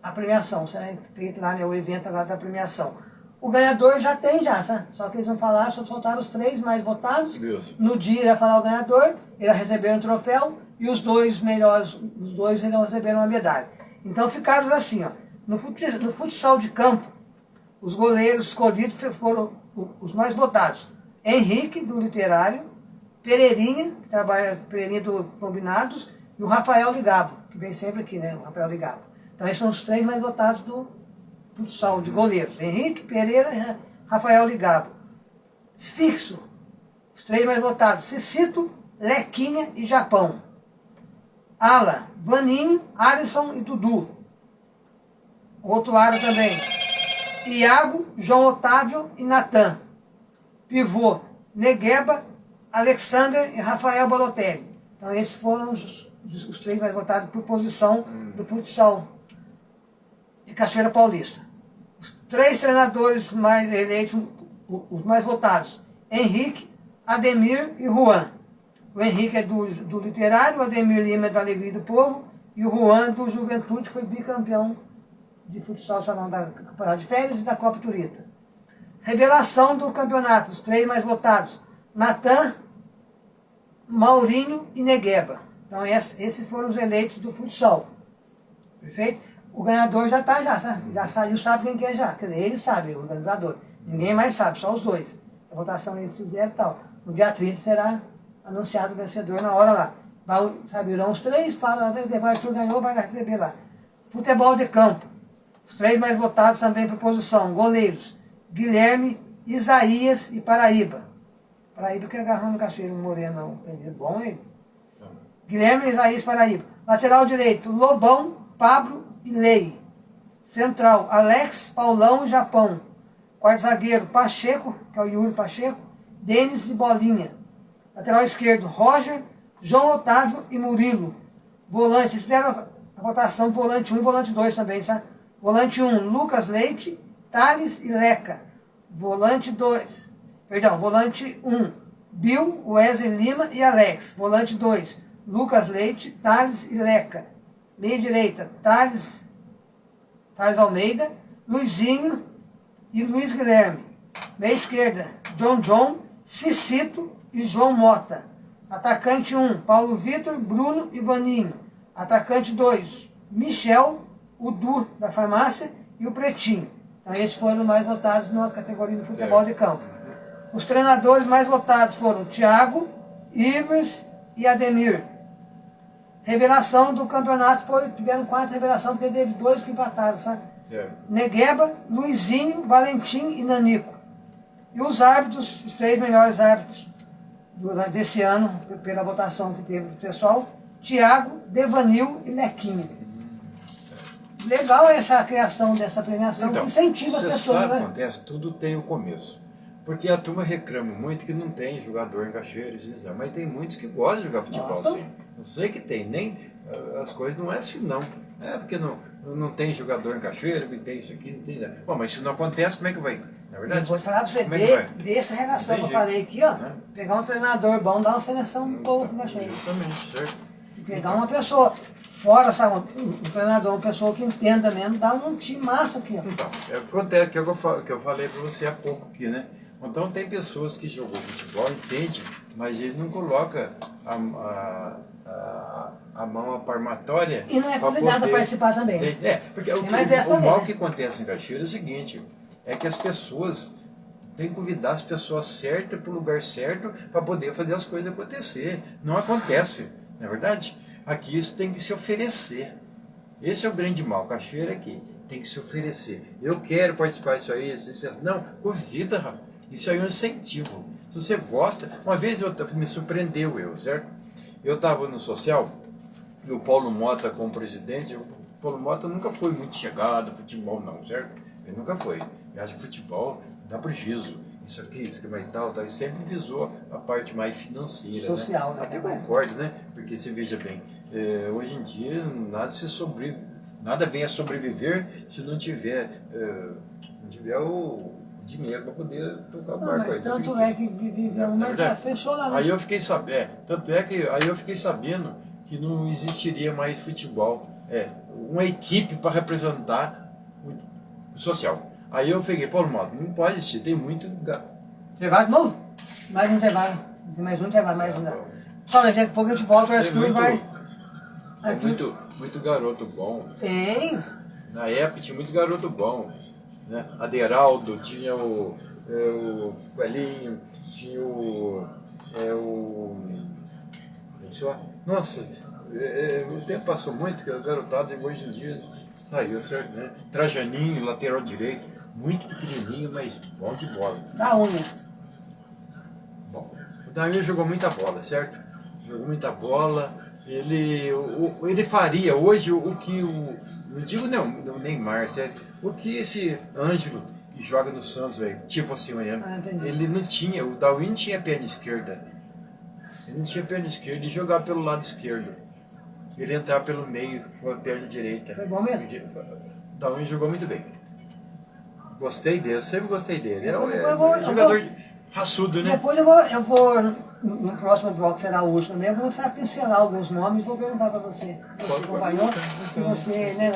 a premiação, será feito lá, né, o evento lá da premiação. o ganhador já tem já, sabe? Só que eles vão falar, só soltaram os 3 mais votados.
Isso.
No dia ele vai falar o ganhador, eles receberam o troféu e os 2 melhores, os 2 eles receberam uma medalha. Então ficaram assim, ó. No futsal de campo, os goleiros escolhidos foram os mais votados. Henrique, do Literário, Pereirinha, que trabalha Pereirinha do Combinados, e o Rafael Ligabo, que vem sempre aqui, né? O Rafael Ligabo. Então esses são os 3 mais votados do futsal de goleiros. Henrique, Pereira e Rafael Ligabo. Fixo, os 3 mais votados. Cicito, Lequinha e Japão. Ala, Vaninho, Alisson e Dudu. Outro ala também. Iago, João Otávio e Natan. Pivô, Negueba, Alexander e Rafael Balotelli. Então esses foram os 3 mais votados por posição do futsal de Cachoeira Paulista. Os 3 treinadores mais eleitos, os mais votados, Henrique, Ademir e Juan. O Henrique é do Literário, o Ademir Lima é da Alegria do Povo e o Juan do Juventude, que foi bicampeão de futsal salão da Campeonato de Férias e da Copa Turita. Revelação do campeonato, os 3 mais votados, Natan, Maurinho e Negueba. Então esses foram os eleitos do futsal. Perfeito? O ganhador já está já saiu, sabe quem que é já. Quer dizer, ele sabe, o organizador. Ninguém mais sabe, só os 2. A votação eles fizeram e tal. No dia 30 será anunciado o vencedor na hora lá. Saberão os 3, fala, vai tu ganhou, vai receber lá. Futebol de campo. Os 3 mais votados também por posição. Goleiros, Guilherme, Isaías e Paraíba. Paraíba que agarrou no Cachoeiro Moreno, não. Bom ele. Guilherme, Isaías, Paraíba. Lateral direito, Lobão, Pablo e Lei. Central, Alex, Paulão e Japão. Quarto zagueiro, Pacheco, que é o Yuri Pacheco, Denis e Bolinha. Lateral esquerdo, Roger, João Otávio e Murilo. Volante, fizeram a votação volante 1 e volante 2 também, sabe? Volante 1, Lucas Leite, Thales e Leca. Volante 1, Bill, Wesley Lima e Alex. Volante 2, Lucas Leite, Thales e Leca. Meia direita, Thales Almeida, Luizinho e Luiz Guilherme. Meia esquerda, John, Cicito e João Mota. Atacante 1, Paulo Vitor, Bruno e Vaninho. Atacante 2, Michel, o Du da farmácia e o Pretinho. Então esses foram mais votados na categoria do futebol de campo. Os treinadores mais votados foram Thiago, Ivers e Ademir. Revelação do campeonato tiveram 4 revelações, porque teve 2 que empataram, sabe? Negueba, Luizinho, Valentim e Nanico. E os árbitros, os 3 melhores árbitros desse ano, pela votação que teve do pessoal, Thiago, Devanil e Lequinho. Legal essa criação dessa premiação,
então,
que incentiva as pessoas.
Sabe o
né?
que acontece? Tudo tem o começo. Porque a turma reclama muito que não tem jogador em Cachoeira, mas tem muitos que gostam de jogar futebol, sim. Não sei que tem, nem as coisas não é assim não. É porque não tem jogador em Cachoeira, não tem isso aqui, não tem nada. Bom, mas se não acontece, como é que vai? Na verdade?
Eu vou falar pra você, dessa relação que eu falei aqui, ó, pegar um treinador bom, dar uma seleção um pouco pra Cachoeira.
Justamente, certo.
Se pegar uma pessoa fora, sabe, um treinador, uma pessoa que entenda mesmo, dá um time massa aqui, ó.
Então, acontece que eu falei pra você há pouco aqui, né? Então tem pessoas que jogam futebol, entende, mas ele não coloca a mão à palmatória.
E não é convidado a participar também.
Porque o mal que acontece em Cachoeira é o seguinte, é que as pessoas têm que convidar as pessoas certas para o lugar certo para poder fazer as coisas acontecer. Não acontece, não é verdade? Aqui isso tem que se oferecer. Esse é o grande mal. Cachoeira aqui tem que se oferecer. Eu quero participar disso aí. Não, convida, rapaz. Isso aí é um incentivo. Se você gosta... Uma vez me surpreendeu, certo? Eu estava no social, e o Paulo Mota como presidente, o Paulo Mota nunca foi muito chegado ao futebol não, certo? Ele nunca foi. Ele acha que futebol dá prejuízo. Isso aqui mais tal, e sempre visou a parte mais financeira.
Social, né?
Até concordo, né? Porque você veja bem, hoje em dia nada vem a sobreviver se não tiver o dinheiro para poder tocar o barco.
Mas tanto é que viveu uma fechou lá.
Aí eu fiquei sabendo, aí eu fiquei sabendo que não existiria mais futebol, uma equipe para representar o social. Aí eu peguei, Paulo Moto, não pode existir, tem muito...
Intervalo de novo? Mais um intervalo. Tem mais um intervalo, mais um. Só daqui a pouco a gente volta, o Arthur vai...
Tem muito garoto bom.
Tem.
Na época tinha muito garoto bom. Né? Aderaldo, tinha o Coelhinho, tinha o nossa, o tempo passou muito, que o garotado hoje em dia saiu, certo? Né? Trajaninho, lateral direito, muito pequenininho, mas bom de bola.
Da unha.
Bom, o Dainho jogou muita bola, certo? Jogou muita bola. Ele faria hoje o que não digo não, o Neymar, certo? O que esse Ângelo que joga no Santos, velho, tipo assim, ele não tinha, o Darwin não tinha perna esquerda. Ele não tinha perna esquerda, ele jogava pelo lado esquerdo. Ele entrava pelo meio com a perna direita.
Foi bom mesmo?
O Darwin jogou muito bem. Gostei dele, eu sempre gostei dele. É um jogador raçudo, né?
Depois eu vou no próximo bloco, que será o último mesmo, vou começar a pincelar alguns nomes e vou perguntar para você. Você acompanhou? E você, né,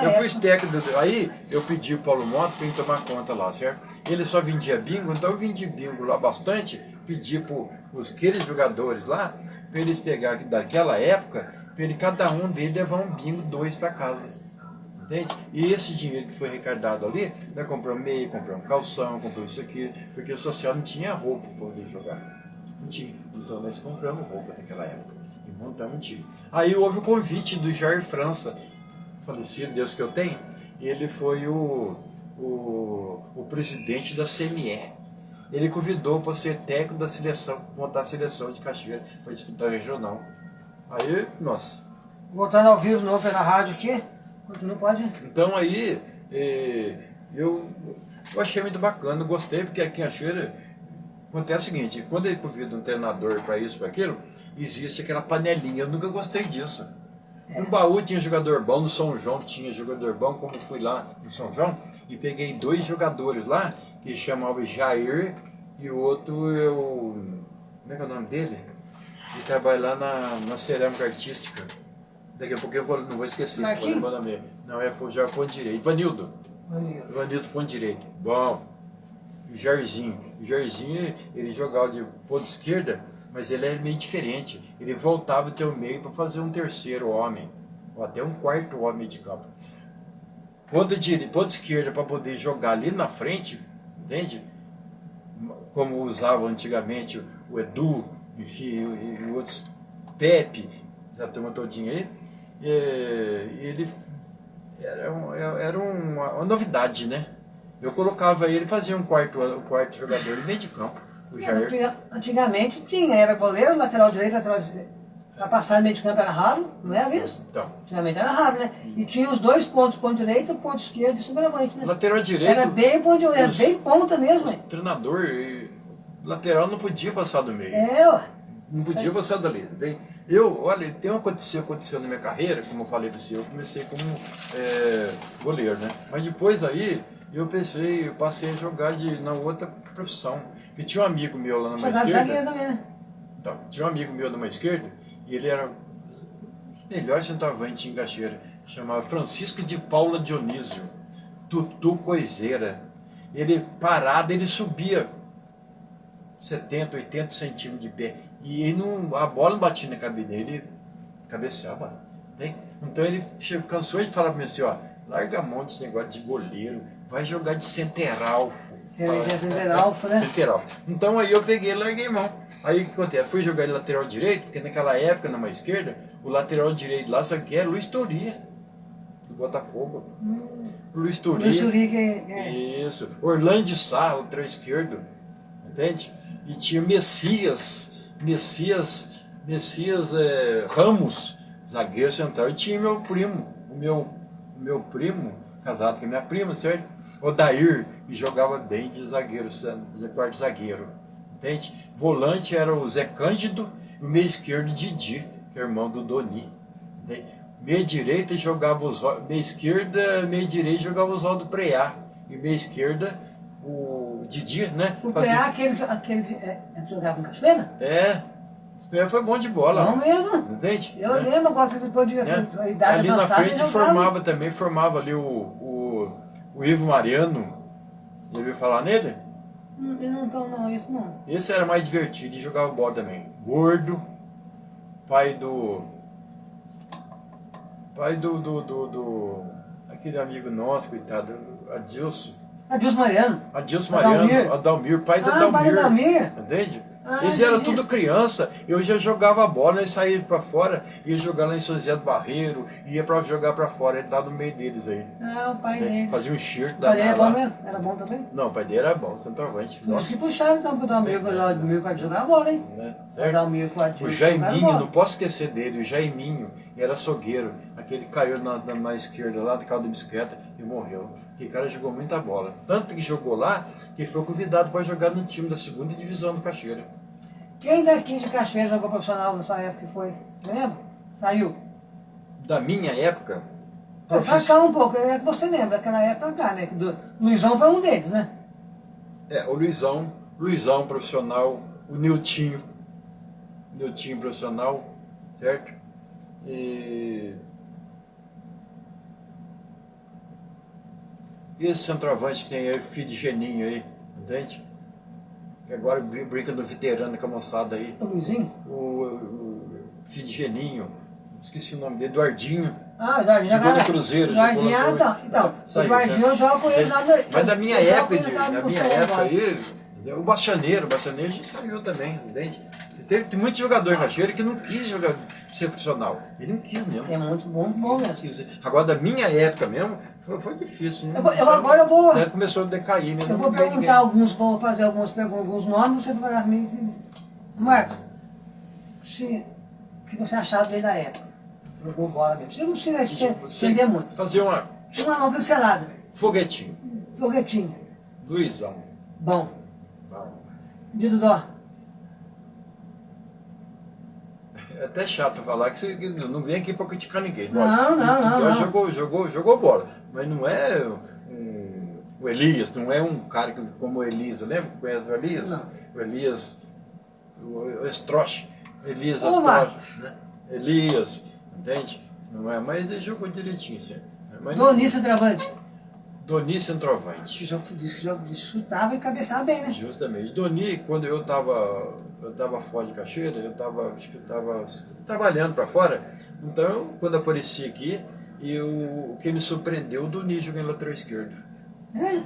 eu fui técnico, aí eu pedi o Paulo Moto para ele tomar conta lá, certo? Ele só vendia bingo, então eu vendi bingo lá bastante, pedi para aqueles jogadores lá, para eles pegarem daquela época, para ele, cada um deles levar um bingo, 2 para casa. Entende? E esse dinheiro que foi arrecadado ali, nós compramos meia, compramos calção, compramos isso aqui, porque o social não tinha roupa para poder jogar. Não tinha. Então nós compramos roupa naquela época e montamos um time. Aí houve o convite do Jair França, falecido, Deus que eu tenho, ele foi o presidente da CME. Ele convidou para ser técnico da seleção, montar a seleção de Cachoeira para disputar regional. Aí, nossa.
Voltando ao vivo de novo pela rádio aqui. Não pode?
Então aí, eu achei muito bacana, gostei, porque aqui em Cachoeira acontece o seguinte, quando ele convida um treinador para isso, para aquilo, existe aquela panelinha, eu nunca gostei disso. No Baú tinha jogador bom, no São João tinha jogador bom, como eu fui lá no São João, e peguei 2 jogadores lá, que chamavam Jair, e o outro, como é que é o nome dele? Ele trabalha lá na cerâmica artística. Daqui a pouco eu não vou esquecer. Não, já ponto direito. Ivanildo, ponto direito. Bom. O Jairzinho. O Jairzinho, ele jogava de ponta esquerda, mas ele era meio diferente. Ele voltava até o meio para fazer um terceiro homem, ou até um quarto homem de campo. Ponta esquerda para poder jogar ali na frente, entende? Como usava antigamente o Edu, enfim, e outros, Pepe, essa turma todinha aí. Ele era uma novidade, né? Eu colocava ele, fazia um quarto jogador em meio de campo. O Jair.
Antigamente tinha, era goleiro, lateral direito, lateral direito. Para passar no meio de campo era raro, não era isso?
Então.
Antigamente era raro, né? E tinha os 2 pontos, ponto direito, ponto esquerdo e centroavante, né?
Lateral direito.
Era bem ponta mesmo.
O treinador, lateral não podia passar do meio.
Ó.
Não podia passar dali. Olha, tem aconteceu na minha carreira, como eu falei para você, eu comecei como goleiro, né? Mas depois aí, eu passei a jogar na outra profissão. Porque tinha um amigo meu lá na esquerda.
Também, né?
Então, tinha um amigo meu na esquerda, e ele era o melhor centroavante em Cachoeira. Chamava Francisco de Paula Dionísio, Tutu Coiseira. Ele parado, ele subia 70, 80 centímetros de pé. E a bola não batia na cabeça dele, ele cabeceava. Então ele cansou de falar para mim assim, ó, larga a mão desse negócio de goleiro, vai jogar de centeralfo.
Centeralfo, né?
Centeralfo. Então aí eu peguei e larguei a mão. Aí o que acontece? Fui jogar de lateral direito, porque naquela época, na mão esquerda, o lateral direito lá, sabe que era? Luiz Toria, do Botafogo. Luiz Toria.
Luiz Toria que
Isso. Orlando de Sá, o lateral esquerdo. Entende? E tinha Messias Ramos, zagueiro central, e tinha meu primo, o meu primo, casado com a minha prima, certo? Odair, que jogava bem de zagueiro, de quarto zagueiro, entende? Volante era o Zé Cândido, e o meio esquerdo Didi, que é irmão do Doni, entende? Meia direita jogava meia esquerda, meia direita jogava o Oswaldo Preá, e meia esquerda o Didi, né?
O Preá, aquele que jogava com Cachoeira?
Esse Preá foi bom de bola.
Bom mesmo.
Entende?
Eu lembro, agora que depois de a idade
ali na
avançada,
frente formava ali o Ivo Mariano, Já ouviu falar nele?
Eu não tô, não, isso não.
Esse era mais divertido e jogava bola também. Gordo, pai do aquele amigo nosso, coitado, Adilson.
Adilson Mariano.
Adilson Mariano, Adalmir, pai do Adalmir.
Pai do Adalmir.
Entende?
Ah,
Eles eram
entendi.
tudo criança, eu já jogava bola, eles saíam pra fora, ia jogar lá em São José do Barreiro, ia pra jogar pra fora, ele lá no meio deles aí.
Ah, o pai dele.
Fazia um shirt
O pai dele
da
era bom
lá.
mesmo? Era bom também?
Não, o pai dele era bom, centroavante.
Por isso que
Nossa,
puxaram então pro Adalmir, o Adalmir pode jogar bola, hein?
né?
O
Certo?
Adalmir com o
O
Adilson
Jaiminho,
jogaram
não
bola.
posso esquecer dele, o Jaiminho era açougueiro, aquele caiu na esquerda lá do carro da bicicleta e morreu. Aquele cara jogou muita bola. Tanto que jogou lá, que foi convidado para jogar no time da segunda divisão do Cachoeira.
Quem daqui de Cachoeira jogou profissional nessa época que foi? Lembra? Saiu.
Da minha época,
Pra cá um pouco, é que você lembra, daquela época pra cá, né? Que Luizão foi um deles, né?
o Luizão profissional, o Niltinho profissional, certo? E esse centroavante que tem aí, filho de Geninho aí, entende? Que agora brinca no veterano com a moçada aí.
O Luizinho?
O filho de Geninho, esqueci o nome dele, Eduardinho.
Ah, o Eduardinho
Jogou
jogava-
no Cruzeiro,
o Eduardinho,
jogou no-
então, o
Saiu,
Eduardinho
né?
eu jogo com ele lá no...
Mas da minha
eu jogo
época,
com ele lá no São
aí, o Bachaneiro a gente saiu também, entende? Tem muito jogador em Cachoeira que não quis jogar, ser profissional. Ele não quis mesmo.
É muito bom mesmo.
Quis. Agora, da minha época mesmo, foi difícil. Né?
Agora eu vou...
Daí começou a decair, né?
Eu vou perguntar vou fazer alguns nomes, você vai falar pra mim. Marcos, o que você achava dele da época? Jogou bola mesmo. Você não precisa estender muito.
Fazer
Uma pincelada.
foguetinho.
Foguetinho.
Luizão.
Bom.
Bom.
Dido Dó.
É até chato falar que você não vem aqui para criticar ninguém.
Não.
Jogou bola. Mas não é o Elias, não é um cara como o Elias. Lembra? Conhece o Elias?
Não.
O Elias, o Estroche. Elias
Ô,
Estroche.
Marcos.
Né? Elias, entende? Não é, mas ele jogou direitinho, sim. Mas
Doni Centroavante.
Doni centroavante.
Chutava e cabeçava bem, né?
Justamente. Doni, quando eu estava fora de Cachoeira, eu estava trabalhando para fora. Então, quando apareci aqui, o que me surpreendeu, o Doni jogando lateral esquerdo.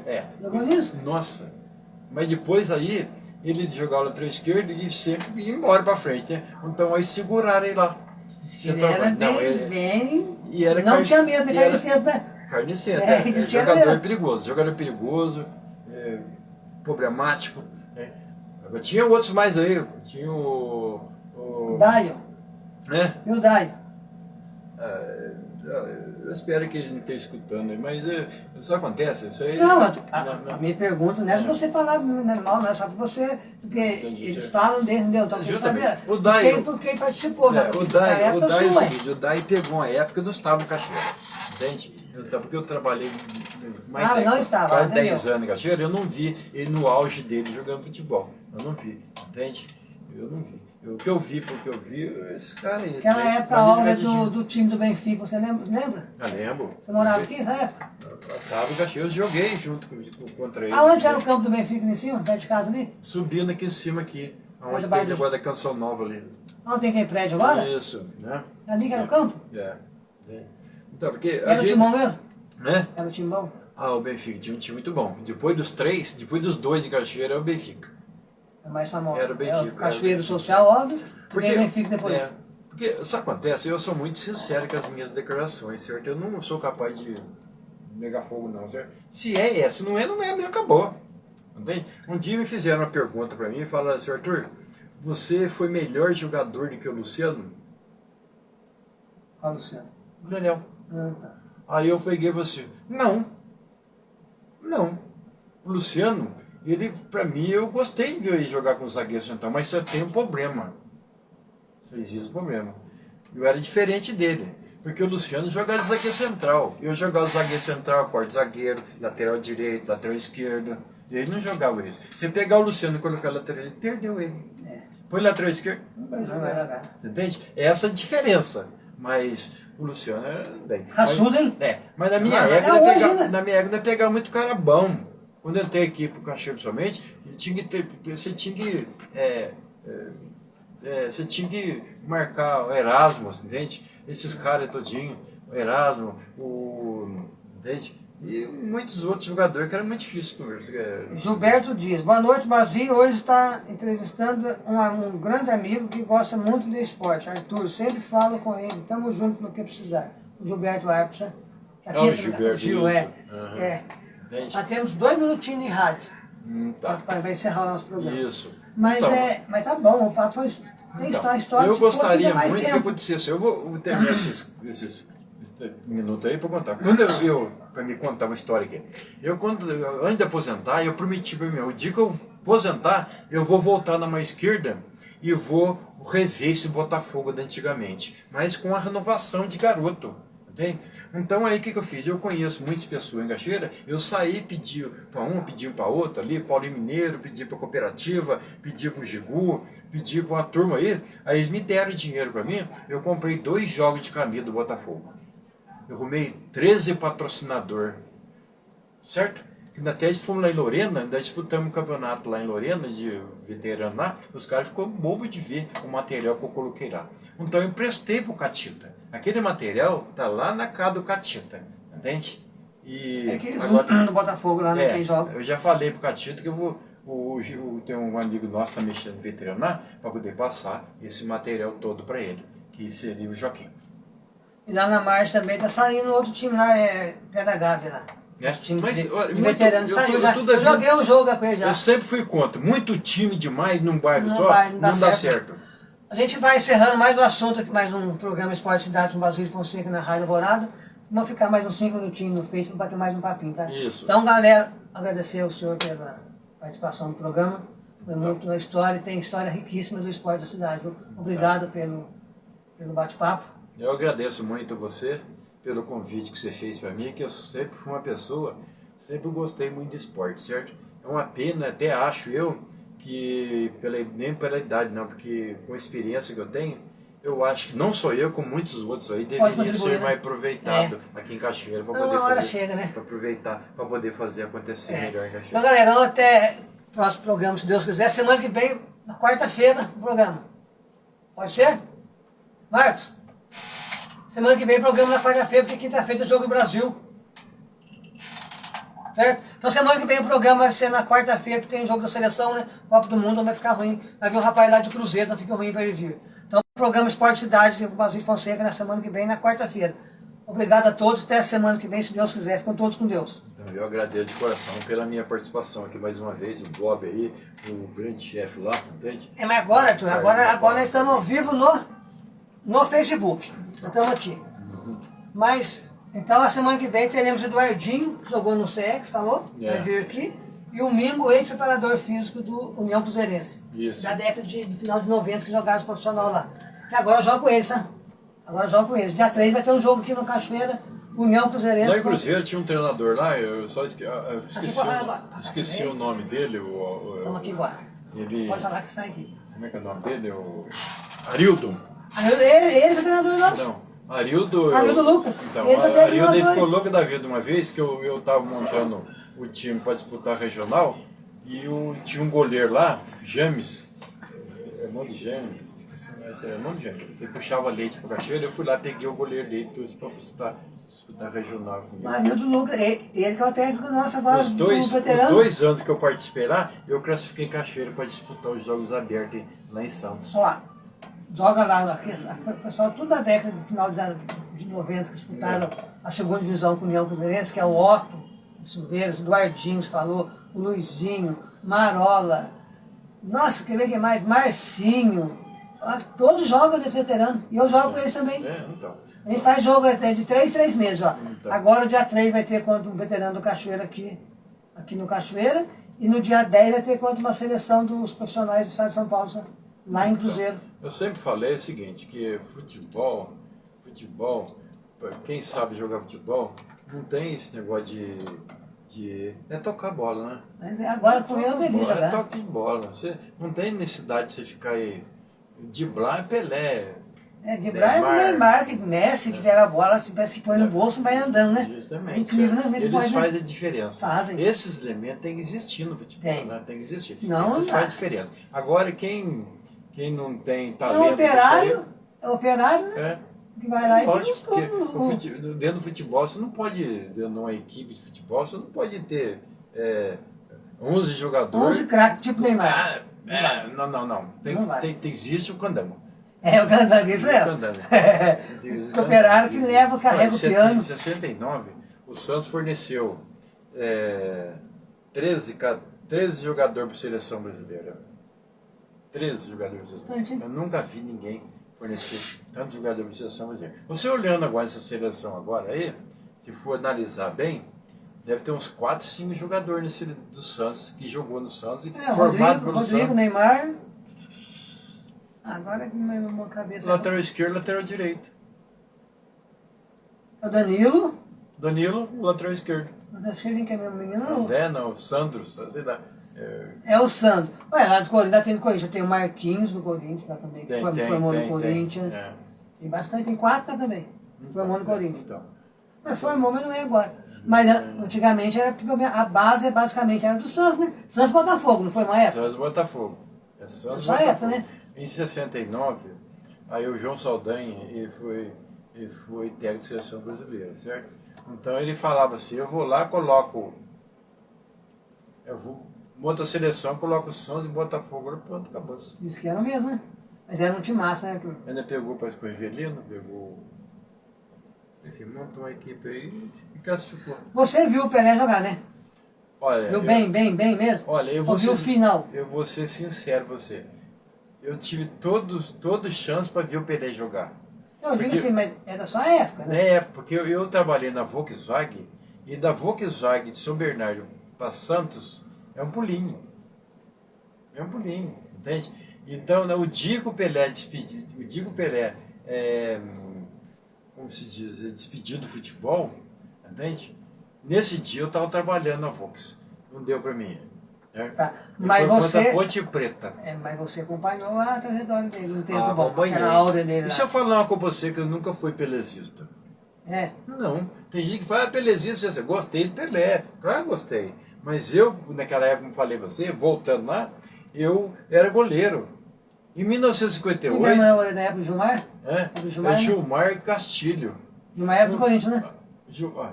É.
Jogou nisso?
Nossa. Mas depois aí, ele jogava lateral esquerdo e sempre ia embora para frente, né? Então aí seguraram ele lá.
Ele era bem...
E era
não tinha medo de cair cedo, né?
Carnicento, jogador perigoso, problemático. Agora, tinha outros mais aí, tinha o
Daio.
né?
E o Daio?
Eu espero que ele não esteja escutando, mas isso acontece, isso aí...
Não, a minha pergunta não é pra você falar mal, não é só pra você, porque eles falam dele, entendeu? Então,
justamente, o Daio...
Por quem participou, né?
O Daio é o seguinte, o Daio pegou uma época que eu não estava no Cachoeira, entende? Então, porque eu trabalhei quase 10 anos em Cachoeira, eu não vi ele no auge dele jogando futebol, eu não vi, entende? Eu não vi. O que eu vi, esse cara aí.
Aquela época, a obra do time do Benfica, você lembra?
Eu lembro.
Você morava aqui nessa época?
Eu estava em Caxias, eu joguei junto contra ele.
Aonde era o campo do Benfica em cima, perto de casa ali?
Subindo aqui em cima, onde tem o negócio da Canção Nova ali.
Onde tem aquele prédio agora?
Isso, né?
Ali que era o campo?
Então, porque
Era o timão mesmo?
Né?
Era o timão?
O Benfica tinha um time muito bom. Depois dos dois de Caxias, era o Benfica.
É mais famoso.
Era o Benfica.
O Cachoeiro Social, óbvio, porque o Benfica depois.
Porque isso acontece, eu sou muito sincero com as minhas declarações, certo? Eu não sou capaz de negar fogo, não, certo? Se não é, mesmo, acabou. Entende? Um dia me fizeram uma pergunta pra mim e falaram assim, Arthur, você foi melhor jogador do que o Luciano?
Qual Luciano?
O Daniel.
Tá.
Aí eu peguei e falei assim, não. O Luciano, ele, pra mim, eu gostei de ver ele jogar com o zagueiro central, mas só tem um problema. Só existe um problema. Eu era diferente dele, porque o Luciano jogava de zagueiro central. Eu jogava zagueiro central, quarto zagueiro, lateral direito, lateral esquerdo. E ele não jogava isso. Se pegar o Luciano e colocar lateral, ele perdeu ele. Põe lateral esquerdo, não vai jogar. Você entende? É essa a diferença. Mas o Luciano era bem.
Raçudo, hein?
Mas na minha época, não pegava muito cara bom. Quando eu entrei aqui para o Cachoeira, principalmente, você tinha que marcar o Erasmus, entende? Esses caras todinho, o Erasmo, entende? E muitos outros jogadores que era muito difícil conversar.
Gilberto Dias. Boa noite, Basílio. Hoje está entrevistando um grande amigo que gosta muito de esporte. Arthur, sempre falo com ele. Estamos juntos no que precisar. O Gilberto Arpsa.
O Gilberto,
Gil,
isso.
Nós temos 2 minutinhos de rádio.
Tá.
Vai encerrar o nosso programa.
Isso.
Mas,
Então,
mas tá bom, o papo foi... Tem história.
Eu gostaria
mais
muito que
tempo.
acontecesse. Eu vou terminar esses minutos aí para contar. Para me contar uma história aqui. Antes de aposentar, eu prometi para mim, o dia que eu aposentar, eu vou voltar na mão esquerda e vou rever esse Botafogo da antigamente, mas com a renovação de garoto. Entende? Então aí o que eu fiz? Eu conheço muitas pessoas em Cachoeira, eu saí, pedi para um, pedi para outro ali, Paulinho Mineiro, pedi para a cooperativa, pedi para o Gigu, pedi para uma turma aí eles me deram dinheiro para mim, eu comprei 2 jogos de camisa do Botafogo. Eu arrumei 13 patrocinador, certo? E até fomos lá em Lorena, ainda disputamos um campeonato lá em Lorena, de veterano lá, os caras ficou bobo de ver o material que eu coloquei lá. Então eu emprestei pro Catita. Aquele material tá lá na casa do Catita, entende? E
É que eles
agora,
no Botafogo lá, né, quem joga.
eu já falei pro Catita que eu vou... tem um amigo nosso que está mexendo no veterano lá, para poder passar esse material todo para ele, que seria o Joaquim.
E lá na Margem também tá saindo outro time lá, Pé da Gávea lá. Time
Mas,
de
olha,
veterano saiu já.
toda
Eu joguei um jogo com ele já.
Eu sempre fui contra. Muito time demais num bairro
Não
só,
vai,
não dá certo.
A gente vai encerrando mais um assunto aqui, mais um programa Esporte Cidade com Basílio Fonseca na Rádio Alvorada. Vamos ficar mais uns 5 minutinhos no Facebook para ter mais um papinho, tá?
Isso.
Então, galera, agradecer ao senhor pela participação no programa. Foi muito uma história, tem história riquíssima do esporte da cidade. Obrigado pelo bate-papo.
Eu agradeço muito você pelo convite que você fez para mim, que eu sempre fui uma pessoa, sempre gostei muito de esporte, certo? É uma pena, até acho eu, que nem pela idade não, porque com a experiência que eu tenho, eu acho que não só eu, como muitos outros aí, deveria ser mais aproveitado aqui em Cachoeira, para poder
hora chega, né?
Pra aproveitar, para poder fazer acontecer melhor em Cachoeira.
Então, galera, vamos até o próximo programa, se Deus quiser. Semana que vem, na quarta-feira, o programa. Pode ser? Marcos? Semana que vem, programa na quarta-feira, porque quinta-feira é jogo do Brasil. Certo? Então, semana que vem o programa vai ser na quarta-feira, porque tem jogo da seleção, né? Copa do Mundo, não vai ficar ruim. Vai vir um rapaz lá de Cruzeiro, não fica ruim para ele vir. Então, o programa Esporte Cidade com o Basílio Fonseca na semana que vem, na quarta-feira. Obrigado a todos, até a semana que vem, se Deus quiser. Ficam todos com Deus.
Então, eu agradeço de coração pela minha participação aqui mais uma vez, o Bob aí, o grande chefe lá, entende?
Mas agora, Arthur, agora nós estamos ao vivo no Facebook. Nós estamos aqui. Mas, então, a semana que vem teremos o Eduardinho, que jogou no CX, falou? Vai vir aqui. E o Mingo, ex-preparador físico do União Cruzeirense.
Isso.
Da década do final de 90, que jogava profissional lá. E agora eu jogo com eles, tá? Agora eu jogo com eles. Dia 3 vai ter um jogo aqui no Cachoeira, União Cruzeirense.
Lá em Cruzeiro tinha um treinador lá, eu só esqueci o nome dele.
Estamos aqui agora. Pode falar que sai aqui.
Como é que é o nome dele? Arildo.
Ele é o treinador nosso.
Não, Arildo
Lucas.
Então,
Ele
Arildo ficou louco da vida uma vez que eu estava montando o time para disputar regional e tinha um goleiro lá, James, é nome de James, ele puxava leite para Cachoeira, eu fui lá, peguei o goleiro dele para disputar regional comigo.
Arildo Lucas, ele que é o técnico nosso agora,
Os 2 anos que eu participei lá, eu classifiquei em Cachoeira para disputar os Jogos Abertos lá em Santos.
Ó, joga lá, foi pessoal tudo da década, do final de 90, que disputaram a segunda divisão com o União Cruzeirense, que é o Otto, o Silveiros, o Eduardinho, falou, o Luizinho, Marola, nossa, quer ver quem mais? Marcinho, todos jogam desse veterano, e eu jogo com eles também.
Então.
A gente faz jogo até de 3 meses, ó.
Então.
Agora, dia 3 vai ter contra um veterano do Cachoeira aqui no Cachoeira, e no dia 10 vai ter contra uma seleção dos profissionais do estado de São Paulo, lá em Cruzeiro.
Eu sempre falei o seguinte, que futebol, quem sabe jogar futebol, não tem esse negócio é tocar bola, né?
Agora com eu deveria jogar.
É toque de bola. Você não tem necessidade de você ficar aí driblar Pelé,
Driblar é o Neymar, que Messi, que pega a bola, se parece que põe no bolso e vai andando, né?
Justamente.
É incrível, né?
Eles fazem a diferença.
Fazem.
Esses elementos têm que existir no futebol.
Tem.
Né? Tem que existir.
Senão,
isso faz diferença. Agora, quem não tem
É
talento...
o operário, né? Que vai lá e tem
dentro do futebol, você não pode, dentro de uma equipe de futebol, você não pode ter 11 jogadores...
11 craques, tipo Neymar.
Não. Existe o candango.
O candango, isso é. O operário que leva, carrega o piano.
Em 69, o Santos forneceu 13 jogadores para a seleção brasileira. 13 jogadores para a seleção. Eu nunca vi ninguém fornecer tantos jogadores para a seleção brasileira. Você olhando agora essa seleção agora aí, se for analisar bem, deve ter uns 4, 5 jogadores do Santos, que jogou no Santos e formado pelo Santos.
Rodrigo, Neymar. Agora que na minha cabeça.
Lateral esquerdo, lateral direito.
O Danilo.
Danilo, lateral esquerdo.
Lateral esquerdo, que é meu menino?
Não, o Sandro, sei lá.
É o Sandro. Ué, lá do Corinthians, tem no Corinthians, tem o Marquinhos do Corinthians lá também, que formou no Corinthians. Tem bastante, tem 4 lá também. Formou no Corinthians.
Então.
Mas formou, mas não é agora. Mas antigamente era a base basicamente era do Santos, né? Santos Botafogo, não foi uma época?
Santos Botafogo. Santos
Botafogo. Época, né?
Em 69, aí o João Saldanha, ele foi técnico de seleção brasileira, certo? Então ele falava assim, eu vou lá, monto a seleção, coloco o Santos e Botafogo, pronto, acabou.
Isso que era mesmo, né? Mas era um timaço, né?
Ainda pegou para o Rivelino, enfim, montou uma equipe aí e classificou.
Você viu o Pelé jogar, né?
Olha,
viu bem mesmo?
Olha,
viu o final?
Eu vou ser sincero com você. Eu tive todo chance para ver o Pelé jogar.
Eu digo assim, mas era só a época, né?
É, porque eu trabalhei na Volkswagen, e da Volkswagen de São Bernardo para Santos é um pulinho. É um pulinho, entende? Então, o dia que o Pelé como se diz, despedido do futebol, entende? Nesse dia eu estava trabalhando na Volkswagen. Não deu para mim.
Tá. Mas você...
Ponte Preta.
Mas você acompanhou a trajetória dele, não tem
acompanhei.
Aquela aura dele.
E se eu falar com você que eu nunca fui pelezista? Não. Tem gente que fala, pelezista, você gostei de Pelé. Claro que gostei. Mas eu, naquela época, como falei pra você, voltando lá, eu era goleiro. Em 1958...
Não era na época do Gilmar?
Gilmar e Castilho.
Numa época do Corinthians, né?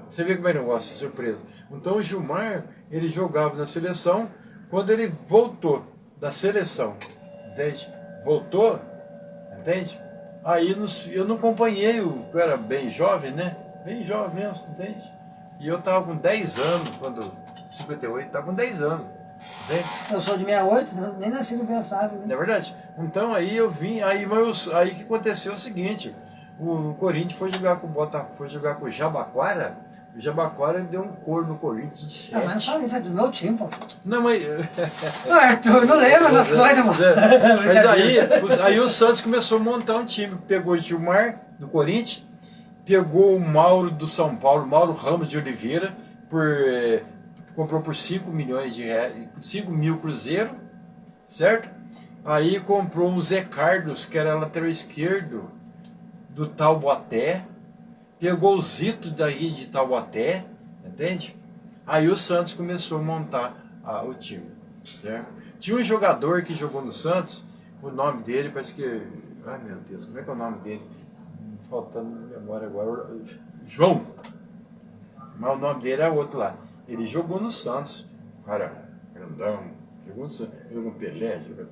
Você vê como é que eu gosto, surpresa. Então o Gilmar, ele jogava na seleção. Quando ele voltou da seleção, entende? Voltou, entende? Aí eu não acompanhei, eu era bem jovem, né? Bem jovem mesmo, entende? E eu estava com 10 anos, quando 58, estava com 10 anos. Entende?
Eu sou de 68, nem nasci no pensado, né?
Não é verdade? Então aí eu vim, aí que aconteceu o seguinte, o Corinthians foi jogar com o Botafogo, foi jogar com o Jabaquara. O Jabaquara deu um cor no Corinthians de 7.
Mas não fala isso, é do meu time, pô.
Não, mas...
Arthur, não lembra essas coisas, mano.
Mas aí o Santos começou a montar um time. Pegou o Gilmar, do Corinthians, pegou o Mauro do São Paulo, Mauro Ramos de Oliveira, comprou por 5 milhões de reais, 5 mil cruzeiro, certo? Aí comprou o Zé Carlos, que era lateral esquerdo do Taubaté, pegou o Zito daí de Taubaté, entende? Aí o Santos começou a montar o time, certo? Tinha um jogador que jogou no Santos, o nome dele parece que... Ai meu Deus, como é que é o nome dele? Faltando memória agora. João! Mas o nome dele é outro lá. Ele jogou no Santos, cara, grandão, jogou no Santos, jogou no Pelé, jogou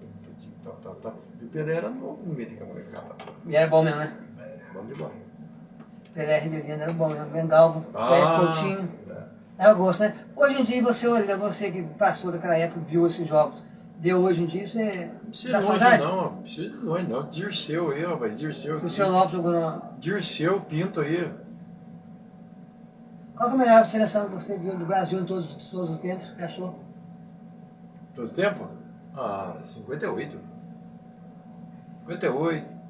tal. E o Pelé era novo no meio de molecada.
E era bom mesmo, né?
Bom de bola.
Pelé Ribeirão era bom, né? Mengalvo, Coutinho. Era gosto, né? Hoje em dia, você que passou daquela época, viu esses jogos, deu hoje em dia, você
dá saudade? Não, precisa de longe não. Dirceu aí, rapaz, Dirceu.
O seu Lopes jogou no...
Dirceu, Pinto aí.
Qual que é a melhor seleção que você viu do Brasil em todos os tempos? Que achou?
Todos os tempos? 58. 58.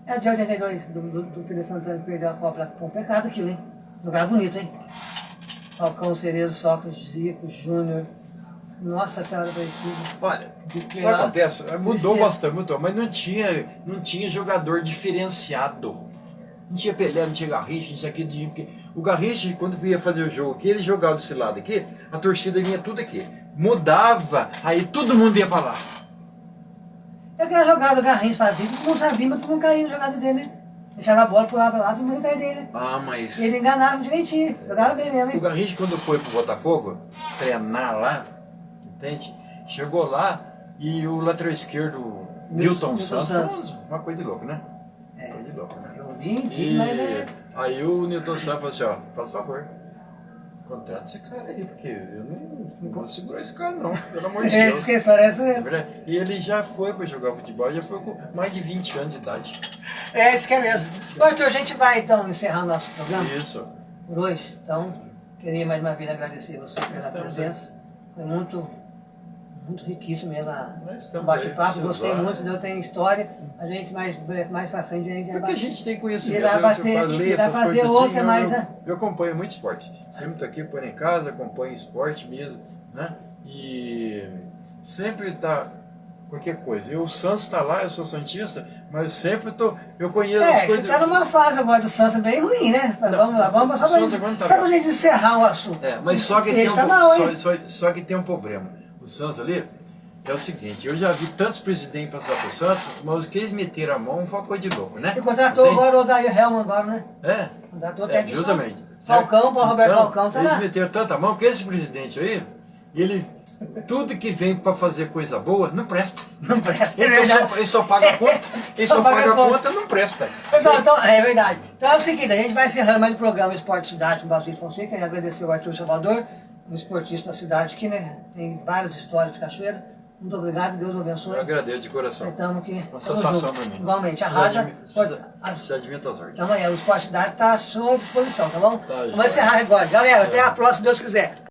É de 82, do Tele Santana que perdeu a Copa. Foi um pecado aquilo, hein? Jogava bonito, hein? Falcão, Cerezo, Sócrates, Zico, Júnior, Nossa Senhora Aparecida.
Olha, isso
Tristeza.
acontece, mudou bastante, mudou, mas não tinha jogador diferenciado. Não tinha Pelé, não tinha Garrincha, não tinha aqui. Porque o Garrincha, quando ia fazer o jogo aqui, ele jogava desse lado aqui, a torcida vinha tudo aqui. Mudava, aí todo mundo ia pra lá.
Eu queria jogar do Garrincha fazia, todo mundo sabia, mas todo mundo caía na jogada dele, né? Deixava a bola, pulava pra lá, todo mundo caía dele, né?
Ah, mas...
Ele enganava direitinho, jogava bem mesmo,
O
hein?
Garrincha, quando foi pro Botafogo, treinar lá, entende? Chegou lá e o lateral esquerdo, Milton Santos, uma coisa de louco, né?
É.
Coisa de louco, né?
Eu vi,
E
mas né?
aí o Newton Santos falou assim, ó, faz favor, contrata esse cara aí, porque eu não vou segurar esse cara não, pelo amor de
É,
Deus.
que parece.
É verdade. E ele já foi para jogar futebol, já foi com mais de 20 anos de idade.
É, isso que é mesmo. Bom, então a gente vai então encerrar o nosso programa
Isso.
por hoje. Então, queria mais uma vez agradecer você pela presença. Foi muito riquíssimo mesmo
Nós
o
estamos
bate-papo.
aí,
Gostei
precisar.
muito, eu tenho história. A gente mais pra frente a gente
Porque a gente tem conhecimento,
irá
eu
bater,
falei
irá
essas
fazer
coisas
outra,
tudinho,
mas né?
eu acompanho muito esporte. Sempre estou aqui, põe em casa, acompanho esporte mesmo, né? E sempre tá qualquer coisa. O Santos está lá, eu sou santista, mas eu sempre eu conheço as
Você
coisas.
está numa fase agora do Santos bem ruim, né? Mas vamos lá, vamos só
o Santos agora não tá
pra
bem.
gente encerrar o assunto.
É, mas só que, tem
Tá mal, hein?
só que tem um problema. O Santos ali é o seguinte, eu já vi tantos presidentes passar pro Santos, mas os que eles meteram a mão foi uma coisa de louco, né?
E contratou
Entende?
agora o Odair Helman agora, né?
É,
Contratou até de
justamente.
Santos. Falcão, Paulo Roberto
Então,
Falcão, tá
eles
lá.
meteram tanta mão que esse presidente aí, ele, tudo que vem para fazer coisa boa, não presta.
Não presta, é
Ele
verdade.
só paga a conta, ele só paga a conta, não presta.
Pessoal, então, é verdade. Então é o seguinte, a gente vai encerrando mais um programa Esporte Cidade com o Basílio Fonseca. E agradecer ao Arthur Salvador, um esportista da cidade aqui, né? Tem várias histórias de cachoeira. Muito obrigado, Deus o abençoe.
Eu agradeço de coração.
Estamos aqui.
Uma satisfação para mim.
Igualmente, a
Precisa
rádio.
Precisa de mim, tuas ordens.
Então amanhã o Esporte Cidade está à sua disposição, tá bom?
Tá aí,
Vamos encerrar agora. Galera, até a próxima, se Deus quiser.